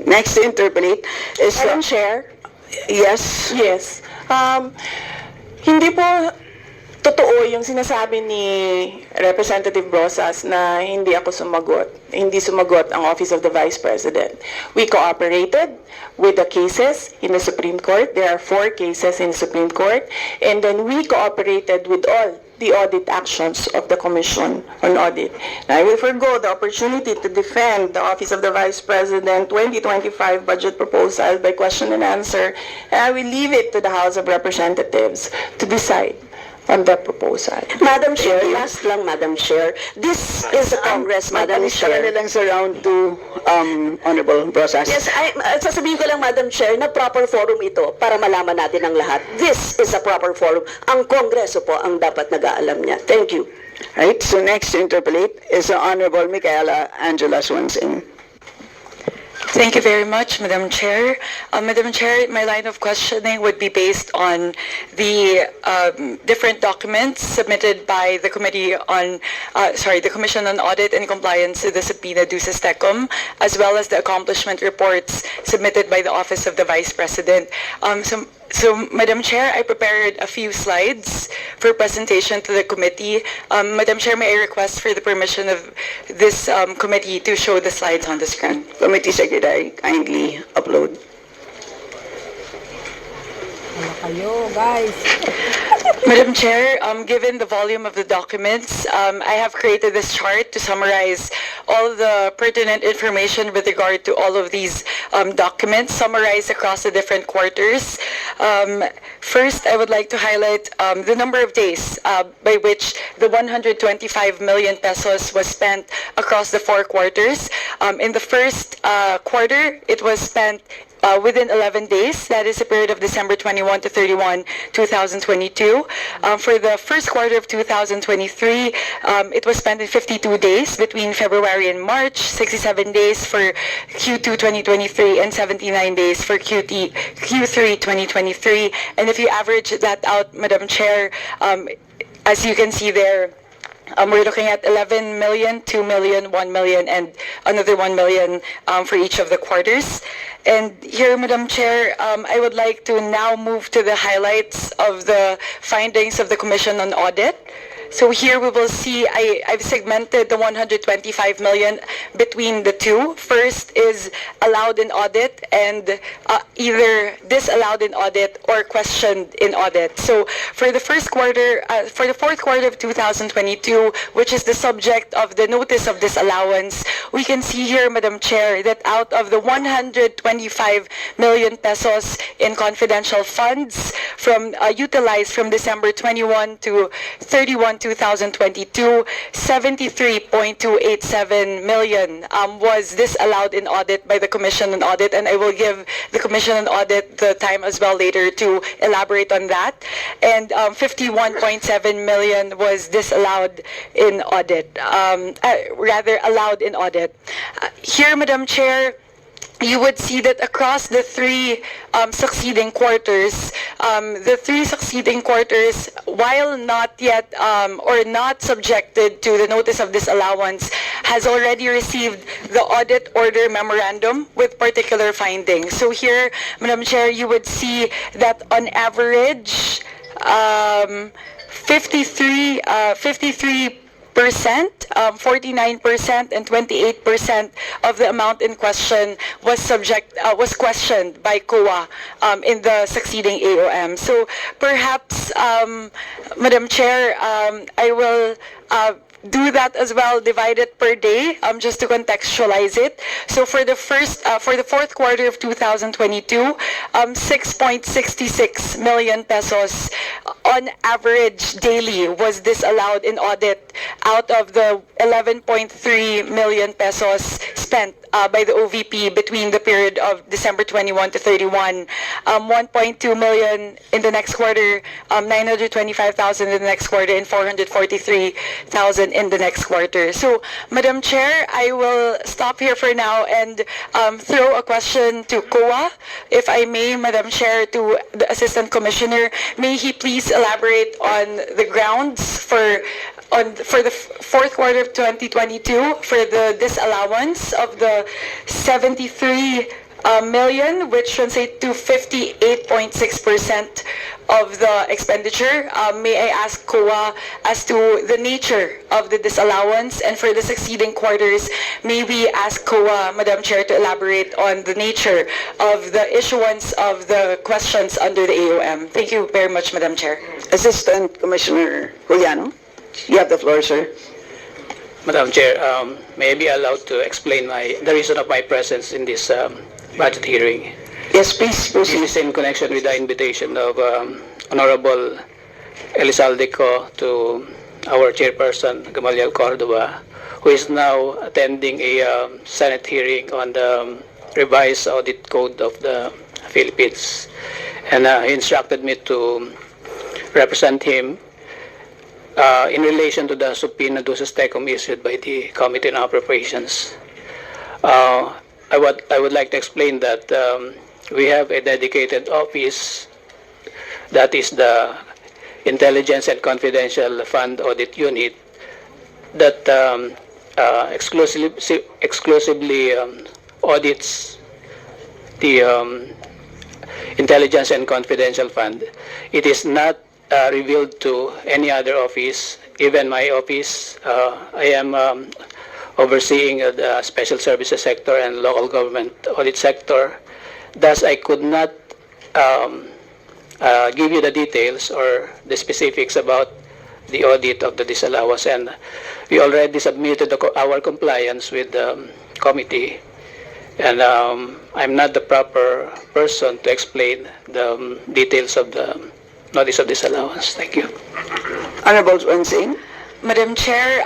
S8: Next to interpolate is...
S9: Madam Chair?
S8: Yes?
S9: Yes. Hindi po totoo yung sinasabi ni Representative Brosas na hindi ako sumagot. Hindi sumagot ang Office of the Vice President. We cooperated with the cases in the Supreme Court. There are 4 cases in the Supreme Court. And then we cooperated with all the audit actions of the Commission on Audit. Now, I will forgo the opportunity to defend the Office of the Vice President 2025 budget proposal by question and answer, and I will leave it to the House of Representatives to decide on the proposal.
S16: Madam Chair, last lang, Madam Chair. This is a Congress, Madam Chair.
S8: lang sa round 2, Honorable Brosas.
S16: Yes, sasabihin ko lang, Madam Chair, na proper forum ito para malaman natin ang lahat. This is a proper forum. Ang Kongreso po ang dapat nag-aalam niya. Thank you.
S8: Right, so next to interpolate is the Honorable Micaela Angela Swansing.
S20: Thank you very much, Madam Chair. Madam Chair, my line of questioning would be based on the different documents submitted by the Committee on, the Commission on Audit and Compliance to the subpoena Duces Tecum, as well as the accomplishment reports submitted by the Office of the Vice President. So, Madam Chair, I prepared a few slides for presentation to the committee. Madam Chair, may I request for the permission of this committee to show the slides on the screen?
S8: Committee Secretary, kindly upload.
S4: Kayo, guys.
S20: Madam Chair, given the volume of the documents, I have created this chart to summarize all the pertinent information with regard to all of these documents, summarized across the different quarters. First, I would like to highlight the number of days by which the 125 million pesos was spent across the 4 quarters. In the first quarter, it was spent within 11 days. That is the period of December 21 to 31, 2022. For the first quarter of 2023, it was spent in 52 days between February and March, 67 days for Q2 2023, and 79 days for Q3 2023. And if you average that out, Madam Chair, as you can see there, we're looking at 11 million, 2 million, 1 million, and another 1 million for each of the quarters. And here, Madam Chair, I would like to now move to the highlights of the findings of the Commission on Audit. So here we will see, I've segmented the 125 million between the two. First is allowed in audit and either disallowed in audit or questioned in audit. So for the fourth quarter of 2022, which is the subject of the notice of disallowance, we can see here, Madam Chair, that out of the 125 million pesos in confidential funds utilized from December 21 to 31, 2022, 73.287 million was disallowed in audit by the Commission on Audit, and I will give the Commission on Audit the time as well later to elaborate on that. And 51.7 million was disallowed in audit, allowed in audit. Here, Madam Chair, you would see that across the 3 succeeding quarters, while not yet or not subjected to the notice of disallowance, has already received the audit order memorandum with particular findings. So here, Madam Chair, you would see that on average, 49% and 28% of the amount in question was questioned by COA in the succeeding AOM. So perhaps, Madam Chair, I will do that as well, divide it per day, just to contextualize it. So for the fourth quarter of 2022, 6.66 million pesos on average daily was disallowed in audit out of the 11.3 million pesos spent by the OVP between the period of December 21 to 31, 1.2 million in the next quarter, 925,000 in the next quarter, and 443,000 in the next quarter. So, Madam Chair, I will stop here for now and throw a question to COA, if I may, Madam Chair, to the Assistant Commissioner. May he please elaborate on the grounds for for the fourth quarter of 2022 for the disallowance of the 73 million, which translates to 58.6% of the expenditure. May I ask COA as to the nature of the disallowance, and for the succeeding quarters, may we ask COA, Madam Chair, to elaborate on the nature of the issuance of the questions under the AOM. Thank you very much, Madam Chair.
S8: Assistant Commissioner Juliano, you have the floor, sir.
S15: Madam Chair, may I be allowed to explain the reason of my presence in this budget hearing?
S8: Yes, please.
S15: This is in connection with the invitation of Honorable Elizalde to our chairperson, Gamaliel Cordova, who is now attending a Senate hearing on the revised audit code of the Philippines. And he instructed me to represent him in relation to the subpoena duces tecum issued by the Committee on Appropriations. I would like to explain that we have a dedicated office, that is the Intelligence and Confidential Fund Audit Unit, that exclusively audits the Intelligence and Confidential Fund. It is not revealed to any other office, even my office. I am overseeing the special services sector and local government audit sector. Thus, I could not give you the details or the specifics about the audit of the disallowance, and we already submitted our compliance with the committee, and I'm not the proper person to explain the details of the notice of disallowance. Thank you.
S8: Honorable Swansing.
S20: Madam Chair,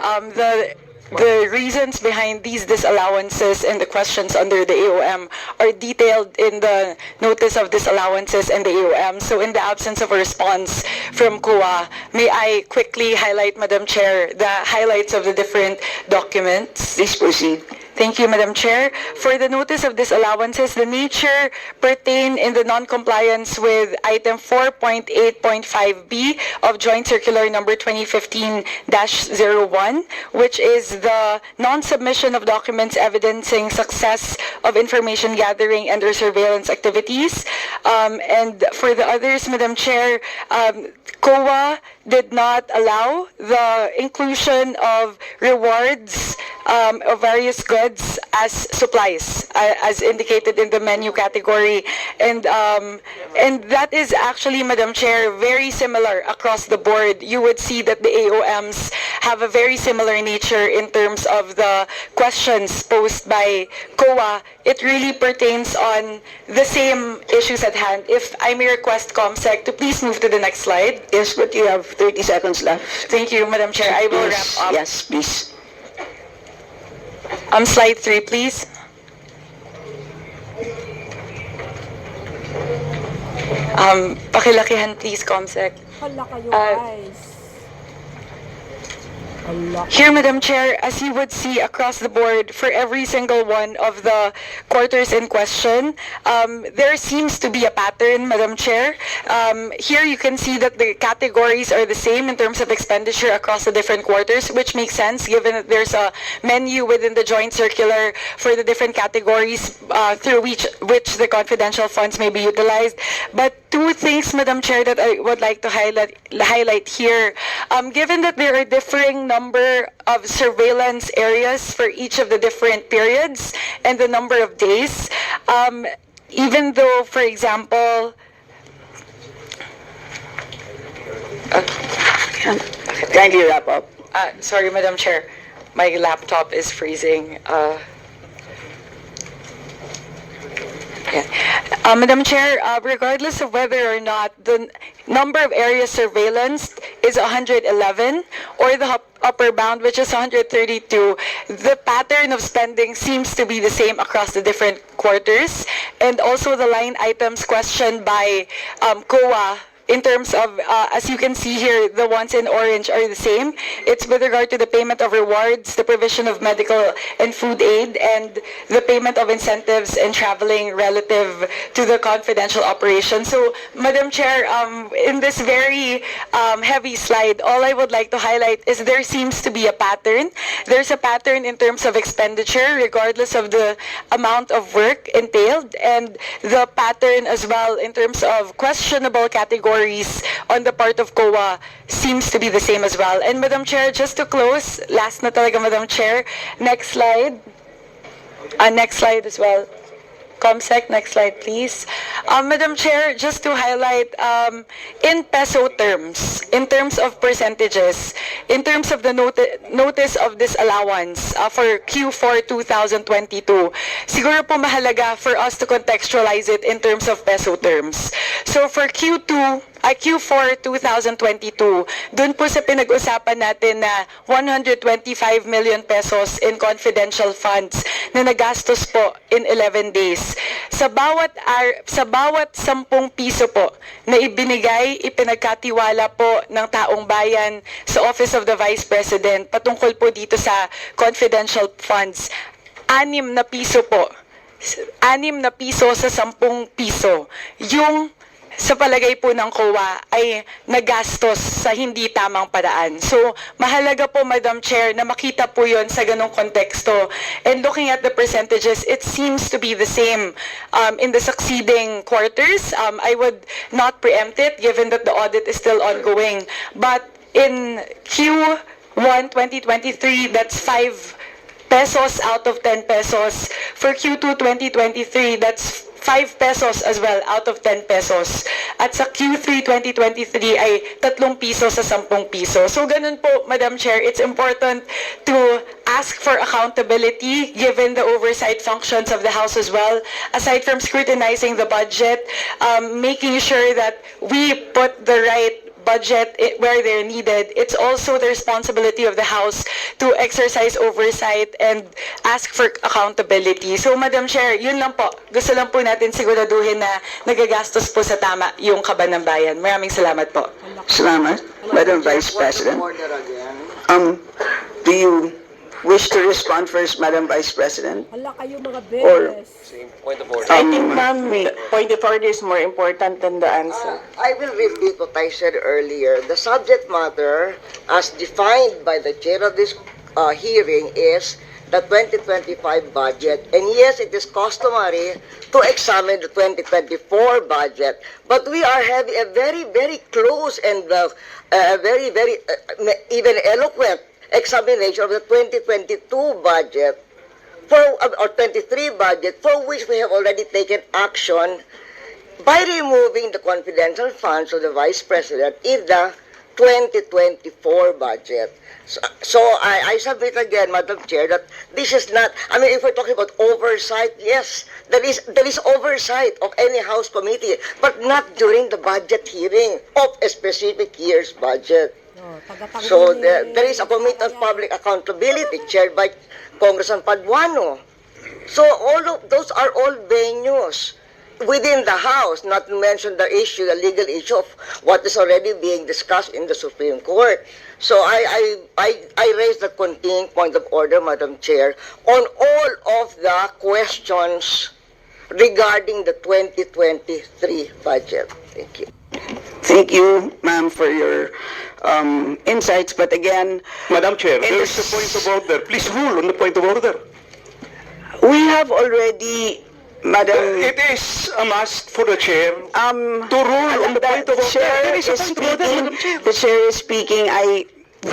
S20: the reasons behind these disallowances and the questions under the AOM are detailed in the notice of disallowances and the AOM. So in the absence of a response from COA, may I quickly highlight, Madam Chair, the highlights of the different documents?
S8: Please proceed.
S20: Thank you, Madam Chair. For the notice of disallowances, the nature pertain in the non-compliance with item 4.8.5b of Joint Circular number 2015-01, which is the non-submission of documents evidencing success of information gathering and or surveillance activities. And for the others, Madam Chair, COA did not allow the inclusion of rewards of various goods as supplies, as indicated in the menu category, and that is actually, Madam Chair, very similar across the board. You would see that the AOMs have a very similar nature in terms of the questions posed by COA. It really pertains on the same issues at hand. If I may request COMSEC to please move to the next slide.
S8: Yes, but you have 30 seconds left.
S20: Thank you, Madam Chair. I will wrap up.
S8: Yes, please.
S20: Slide 3, please. Pakilakihan, please, COMSEC.
S4: Hala kayo, guys.
S20: Here, Madam Chair, as you would see across the board for every single one of the quarters in question, there seems to be a pattern, Madam Chair. Here you can see that the categories are the same in terms of expenditure across the different quarters, which makes sense given that there's a menu within the joint circular for the different categories through which the confidential funds may be utilized. But two things, Madam Chair, that I would like to highlight here. Given that there are differing number of surveillance areas for each of the different periods and the number of days, even though, for example,
S8: kindly wrap up.
S20: Sorry, Madam Chair, my laptop is freezing. Madam Chair, regardless of whether or not the number of areas surveillanced is 111 or the upper bound, which is 132, the pattern of spending seems to be the same across the different quarters. And also the line items questioned by COA in terms of, as you can see here, the ones in orange are the same. It's with regard to the payment of rewards, the provision of medical and food aid, and the payment of incentives and traveling relative to the confidential operation. So, Madam Chair, in this very heavy slide, all I would like to highlight is there seems to be a pattern. There's a pattern in terms of expenditure, regardless of the amount of work entailed, and the pattern as well in terms of questionable categories on the part of COA seems to be the same as well. And Madam Chair, just to close, last na talaga, Madam Chair, next slide. Next slide as well. Comsec, next slide, please. Madam Chair, just to highlight, in peso terms, in terms of percentages, in terms of the notice of disallowance for Q4 2022, siguro po mahalaga for us to contextualize it in terms of peso terms. So for Q4 2022, dun po sa pinag-usapan natin na 125 million pesos in confidential funds na nagastos po in 11 days. Sa bawat 10 piso po na ibinigay, ipinagkatiwala po ng taong bayan sa Office of the Vice President patungkol po dito sa confidential funds, 6 na piso po. 6 na piso sa 10 piso. Yung sa palagay po ng COA ay nagastos sa hindi tamang paraan. So, mahalaga po, Madam Chair, na makita po yon sa ganong konteksto. And looking at the percentages, it seems to be the same in the succeeding quarters. I would not preempt it, given that the audit is still ongoing. But in Q1 2023, that's 5 pesos out of 10 pesos. For Q2 2023, that's 5 pesos as well out of 10 pesos. At sa Q3 2023 ay 3 piso sa 10 piso. So ganun po, Madam Chair, it's important to ask for accountability given the oversight functions of the House as well. Aside from scrutinizing the budget, making sure that we put the right budget where they're needed, it's also the responsibility of the House to exercise oversight and ask for accountability. So, Madam Chair, yun lang po. Gusto lang po natin siguraduhin na nagagastos po sa tama yung kaban ng bayan. Maraming salamat po.
S8: Salamat, Madam Vice President. Do you wish to respond first, Madam Vice President?
S4: Hala kayo mga
S8: Or-
S4: beses.
S18: Point of order.
S9: I think, ma'am, point of order is more important than the answer.
S12: I will repeat what I said earlier. The subject matter, as defined by the chair of this hearing, is the 2025 budget. And yes, it is customary to examine the 2024 budget. But we are having a very, very close and very, very even eloquent examination of the 2022 budget. Or 23 budget, for which we have already taken action by removing the confidential funds of the Vice President in the 2024 budget. So I submit again, Madam Chair, that this is not, I mean, if we're talking about oversight, yes, there is oversight of any House committee, but not during the budget hearing of a specific year's budget. So there is a Committee on Public Accountability chaired by Congressman Paduano. So all of those are all venues within the House, not to mention the issue, the legal issue of what is already being discussed in the Supreme Court. So I raise the continuing point of order, Madam Chair, on all of the questions regarding the 2023 budget. Thank you.
S8: Thank you, ma'am, for your insights. But again,
S11: Madam Chair, there is a point of order. Please rule on the point of order.
S8: we have already, Madam...
S11: It is a must for the chair to rule on the point of order. There is a point of order, Madam Chair.
S8: The chair is speaking. I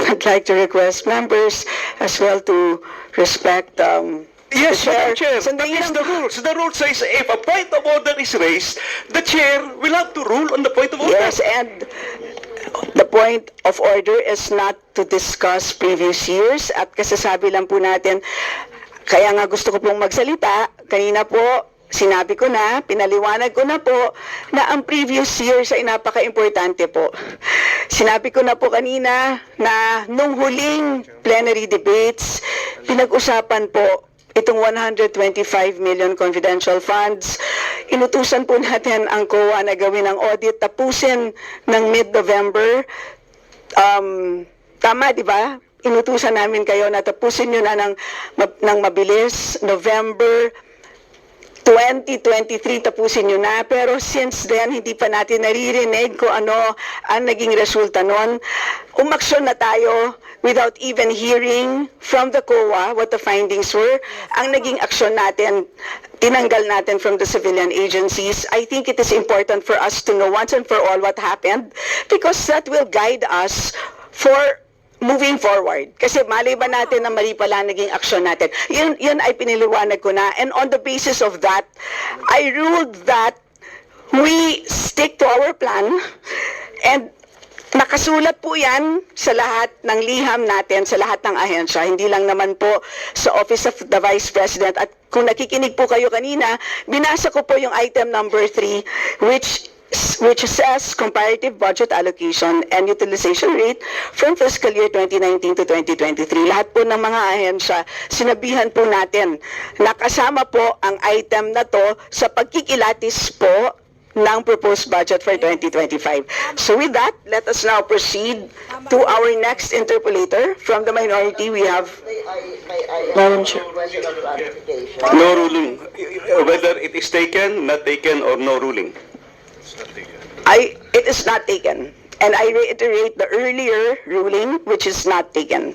S8: would like to request members as well to respect
S11: Yes,
S8: the
S11: Madam Chair,
S8: So
S11: that is the rules. The rule says if a point of order is raised, the chair will have to rule on the point of order.
S8: Yes, and the point of order is not to discuss previous years at kasasabi lang po natin, kaya nga gusto ko pong magsalita, kanina po, sinabi ko na, pinaliwanag ko na po, na ang previous years ay napaka-importante po. Sinabi ko na po kanina na nung huling plenary debates, pinag-usapan po itong 125 million confidential funds.
S16: inutusan po natin ang COA na gawin ang audit, tapusin ng mid-November. Tama, di ba? Inutusan namin kayo na tapusin nyo na ng mabilis. November 2023 tapusin nyo na. Pero since then, hindi pa natin naririnig kung ano ang naging resulta nun. Umaksyon na tayo without even hearing from the COA what the findings were. Ang naging aksyon natin, tinanggal natin from the civilian agencies. I think it is important for us to know once and for all what happened because that will guide us for moving forward. Kasi mali ba natin na mali pala naging aksyon natin? Yun ay piniliwanag ko na. And on the basis of that, I ruled that we stick to our plan and nakasulat po yan sa lahat ng liham natin, sa lahat ng ahensya, hindi lang naman po sa Office of the Vice President. At kung nakikinig po kayo kanina, binasa ko po yung item number 3, which says comparative budget allocation and utilization rate from fiscal year 2019 to 2023. Lahat po ng mga ahensya, sinabihan po natin, nakasama po ang item na to sa pagkikilatis po ng proposed budget for 2025. So with that, let us now proceed to our next interpolator. From the minority, we have Madam Chair.
S11: No ruling. Whether it is taken, not taken, or no ruling.
S16: It is not taken. And I reiterate the earlier ruling, which is not taken.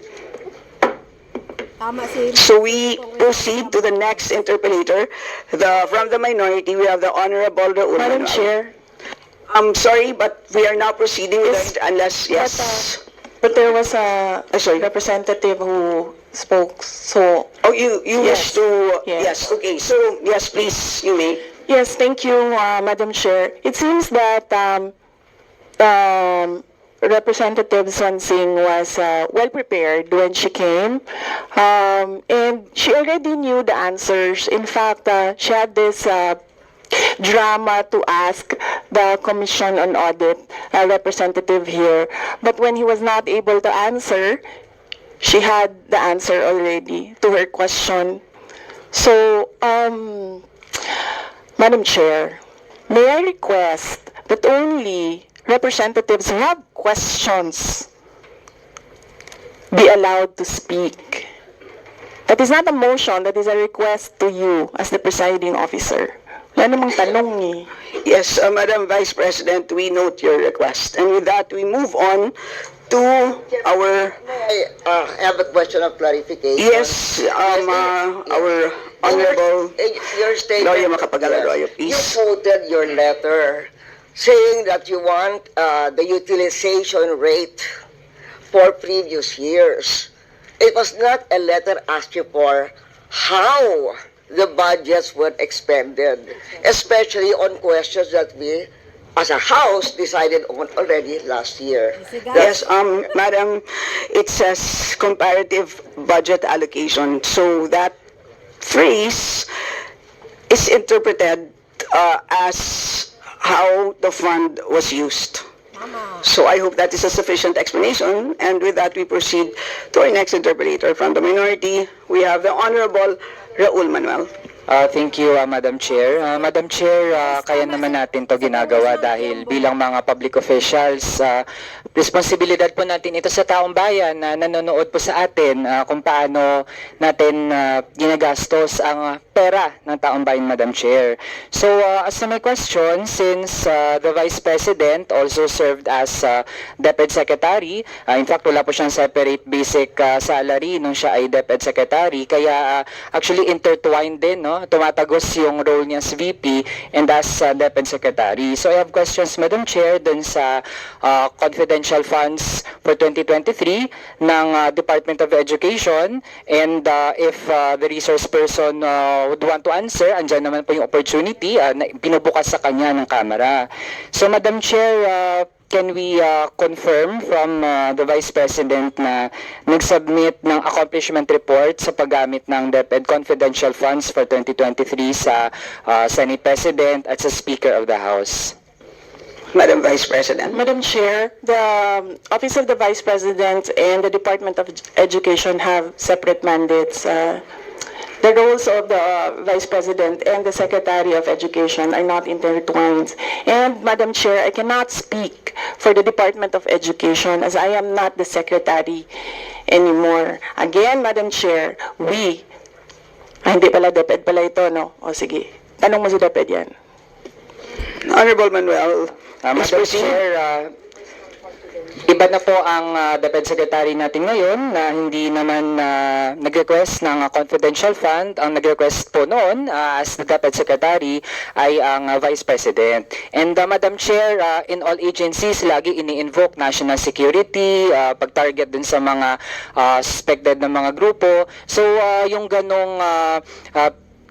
S16: So we proceed to the next interpolator. From the minority, we have the Honorable Raul
S17: Madam
S16: Manuel.
S17: Chair.
S16: I'm sorry, but we are now proceeding with it unless, yes.
S17: But there was a representative who spoke, so...
S16: Oh, you wish
S17: Yes.
S16: to...
S17: Yes.
S16: Yes, okay. So, yes, please, you may.
S17: Yes, thank you, Madam Chair. It seems that Representative Swansing was well prepared when she came, and she already knew the answers. In fact, she had this drama to ask the Commission on Audit representative here, but when he was not able to answer, she had the answer already to her question. So, Madam Chair, may I request that only representatives who have questions be allowed to speak? That is not a motion, that is a request to you as the presiding officer. Wala namang tanong eh.
S16: Yes, Madam Vice President, we note your request. And with that, we move on to our...
S12: I have a question of clarification.
S16: Yes, our Honorable
S12: your statement,
S16: Lawyer Macapagal-Arroyo,
S12: you
S16: please.
S12: quoted your letter saying that you want the utilization rate for previous years. It was not a letter asking for how the budgets were expended, especially on questions that we, as a House, decided on already last year.
S16: Yes, Madam, it says comparative budget allocation. So that phrase is interpreted as how the fund was used. So I hope that is a sufficient explanation. And with that, we proceed to our next interpreter. From the minority, we have the Honorable Raul Manuel.
S5: Thank you, Madam Chair. Madam Chair, kaya naman natin to ginagawa dahil bilang mga public officials, responsibilidad po natin ito sa taong bayan na nanonood po sa atin kung paano natin ginagastos ang pera ng taong bayan, Madam Chair. So, as to my question, since the Vice President also served as DepEd Secretary, in fact, wala po siyang separate basic salary nung siya ay DepEd Secretary, kaya actually intertwined din, no? Tumatagos yung role niya as VP and as DepEd Secretary. So I have questions, Madam Chair, dun sa confidential funds for 2023 ng Department of Education, and if the resource person would want to answer, andyan naman po yung opportunity na pinubukas sa kanya ng Kamara. So Madam Chair, can we confirm from the Vice President na nag-submit ng accomplishment report sa paggamit ng DepEd confidential funds for 2023 sa Senate President at sa Speaker of the House?
S16: Madam Vice President.
S17: Madam Chair, the Office of the Vice President and the Department of Education have separate mandates. the roles of the Vice President and the Secretary of Education are not intertwined. And Madam Chair, I cannot speak for the Department of Education as I am not the Secretary anymore. Again, Madam Chair, hindi pala DepEd pala ito, no? O sige, tanong mo si DepEd yan.
S21: Honorable Manuel, Madam Chair, iba na po ang DepEd Secretary natin ngayon na hindi naman nag-request ng confidential fund. Ang nag-request po noon as the DepEd Secretary ay ang Vice President. And Madam Chair, in all agencies, lagi ini-invoke national security, pag-target dun sa mga suspected na mga grupo. So, yung ganong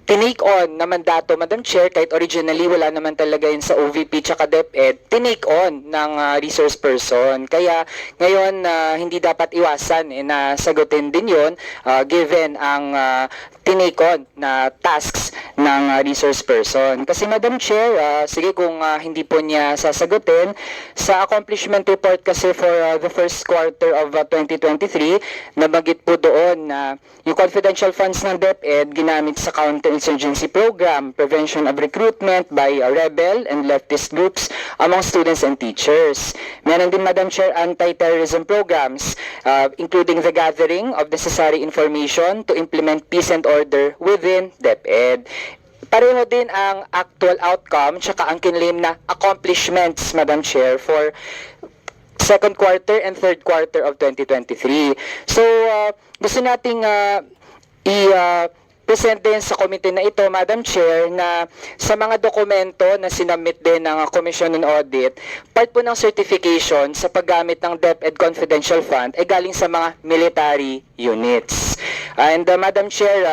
S21: tinake on na mandato, Madam Chair, kahit originally wala naman talaga yun sa OVP tsaka DepEd, tinake on ng resource person. Kaya ngayon, hindi dapat iwasan na sagutin din yun given ang tinake on na tasks ng resource person. Kasi Madam Chair, sige kung hindi po niya sasagutin, sa accomplishment report kasi for the first quarter of 2023, nabanggit po doon na yung confidential funds ng DepEd ginamit sa counter-insurgency program, prevention of recruitment by rebel and leftist groups among students and teachers. Meron din, Madam Chair, anti-terrorism programs, including the gathering of necessary information to implement peace and order within DepEd. Pareho din ang actual outcome tsaka ang kinlaim na accomplishments, Madam Chair, for second quarter and third quarter of 2023. So, gusto nating present din sa committee na ito, Madam Chair, na sa mga dokumento na sinabmit din ng Commission on Audit, part po ng certification sa paggamit ng DepEd Confidential Fund ay galing sa mga military units. And Madam Chair,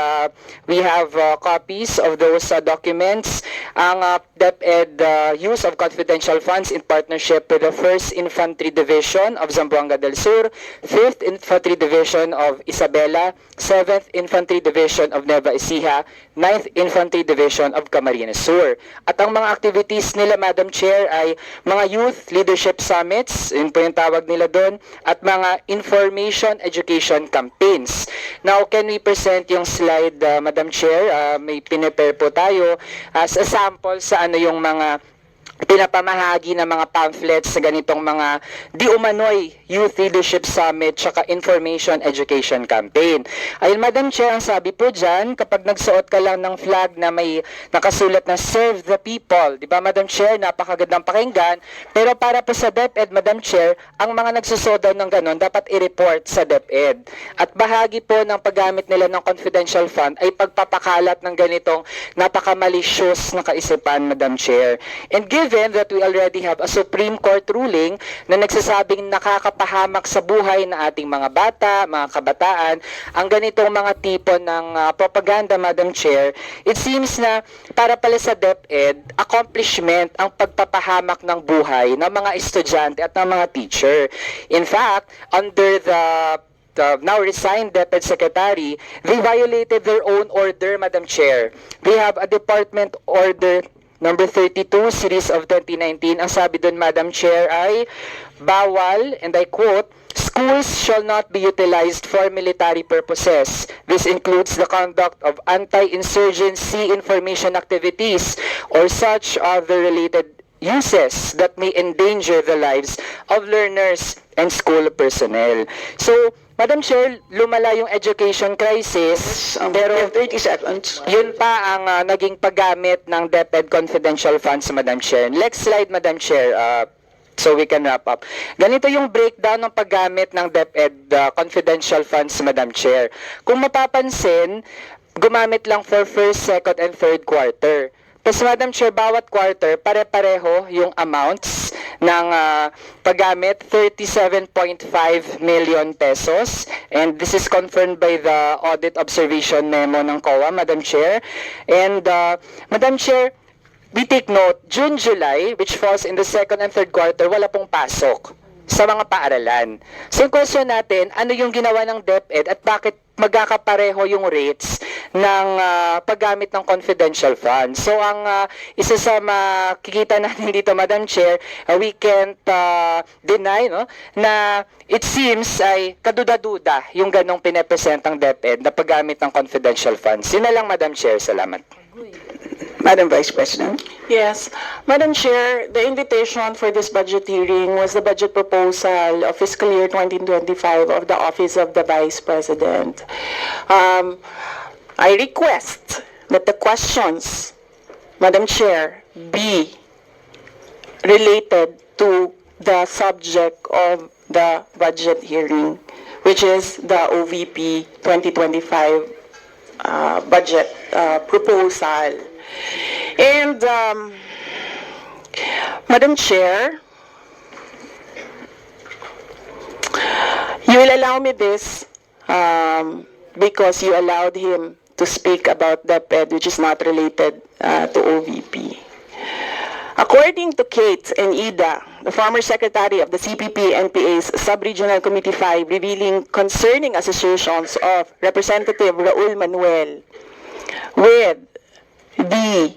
S21: we have copies of those documents. Ang DepEd use of confidential funds in partnership with the 1st Infantry Division of Zamboanga del Sur, 5th Infantry Division of Isabela, 7th Infantry Division of Nueva Ecija, 9th Infantry Division of Camarines Sur. At ang mga activities nila, Madam Chair, ay mga youth leadership summits, yun po yung tawag nila doon, at mga information education campaigns. Now, can we present yung slide, Madam Chair? May pinipare po tayo as a sample sa ano yung mga pinapamahagi ng mga pamphlets sa ganitong mga di umano'y Youth Leadership Summit tsaka Information Education Campaign. Ayun, Madam Chair, ang sabi po dyan, kapag nagsuot ka lang ng flag na may nakasulat na Serve the People, di ba, Madam Chair, napakagandang pakinggan, pero para po sa DepEd, Madam Chair, ang mga nagsusuot daw ng ganon, dapat i-report sa DepEd. At bahagi po ng paggamit nila ng confidential fund ay pagpapakalat ng ganitong napaka-malicious na kaisipan, Madam Chair. And given that we already have a Supreme Court ruling na nagsasabing nakakapahamak sa buhay na ating mga bata, mga kabataan, ang ganitong mga tipo ng propaganda, Madam Chair, it seems na para pala sa DepEd, accomplishment ang pagpapahamak ng buhay ng mga estudyante at ng mga teacher. In fact, under the now resigned DepEd Secretary, they violated their own order, Madam Chair. They have a Department Order Number 32, Series of 2019, ang sabi doon, Madam Chair, ay bawal, and I quote, schools shall not be utilized for military purposes. This includes the conduct of anti-insurgency information activities or such other related uses that may endanger the lives of learners and school personnel. So, Madam Chair, lumala yung education crisis, pero 30 seconds. Yun pa ang naging paggamit ng DepEd confidential funds, Madam Chair. Next slide, Madam Chair, so we can wrap up. Ganito yung breakdown ng paggamit ng DepEd confidential funds, Madam Chair. Kung mapapansin, gumamit lang for first, second, and third quarter. Tapos, Madam Chair, bawat quarter, pare-pareho yung amounts ng paggamit, 37.5 million pesos. And this is confirmed by the audit observation memo ng COA, Madam Chair. And, Madam Chair, we take note, June, July, which falls in the second and third quarter, wala pong pasok sa mga paaralan. So, yung question natin, ano yung ginawa ng DepEd at bakit magkakapareho yung rates ng paggamit ng confidential funds. So ang isa sa makikita natin dito, Madam Chair, we can't deny na it seems ay kaduda-duda yung ganong pinepresent ng DepEd na paggamit ng confidential funds. Yun na lang, Madam Chair. Salamat.
S8: Madam Vice President.
S9: Yes. Madam Chair, the invitation for this budget hearing was the budget proposal of fiscal year 2025 of the Office of the Vice President. I request that the questions, Madam Chair, be related to the subject of the budget hearing, which is the OVP 2025 budget proposal. And Madam Chair, you will allow me this because you allowed him to speak about DepEd, which is not related to OVP. According to Kate and Ida, the former secretary of the CPP-NPA's Sub-Regional Committee 5, revealing concerning associations of Representative Raul Manuel with the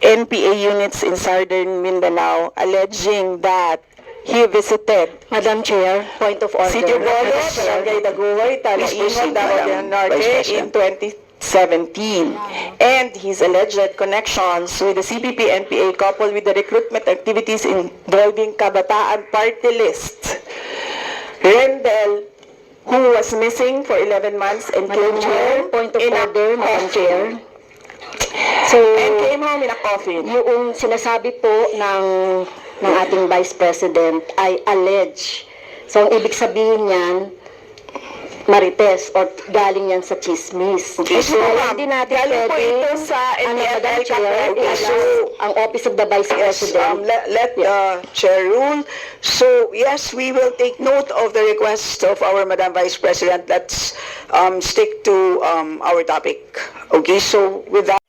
S9: NPA units in Southern Mindanao, alleging that he visited
S10: Madam Chair, point of order.
S9: Sitio Bolo, Barangay Daguhoy, Talainod, Davao del Norte in 2017. And his alleged connections with the CPP-NPA coupled with the recruitment activities involving Kabataan Party List. Rendell, who was missing for 11 months and came home
S10: point of
S9: in a
S10: order, Madam Chair.
S9: So, and came home in a coffin.
S10: Yung sinasabi po ng ating Vice President ay allege. So, ang ibig sabihin niyan, marites or galing yan sa chismis.
S9: Yes, ma'am.
S10: Hindi natin
S9: Galing po
S10: pwede,
S9: ito sa
S10: Madam
S9: NPA
S10: Chair, i-allow ang Office of the Vice President.
S8: Let Chair rule. So, yes, we will take note of the request of our Madam Vice President. Let's stick to our topic. Okay, so with that,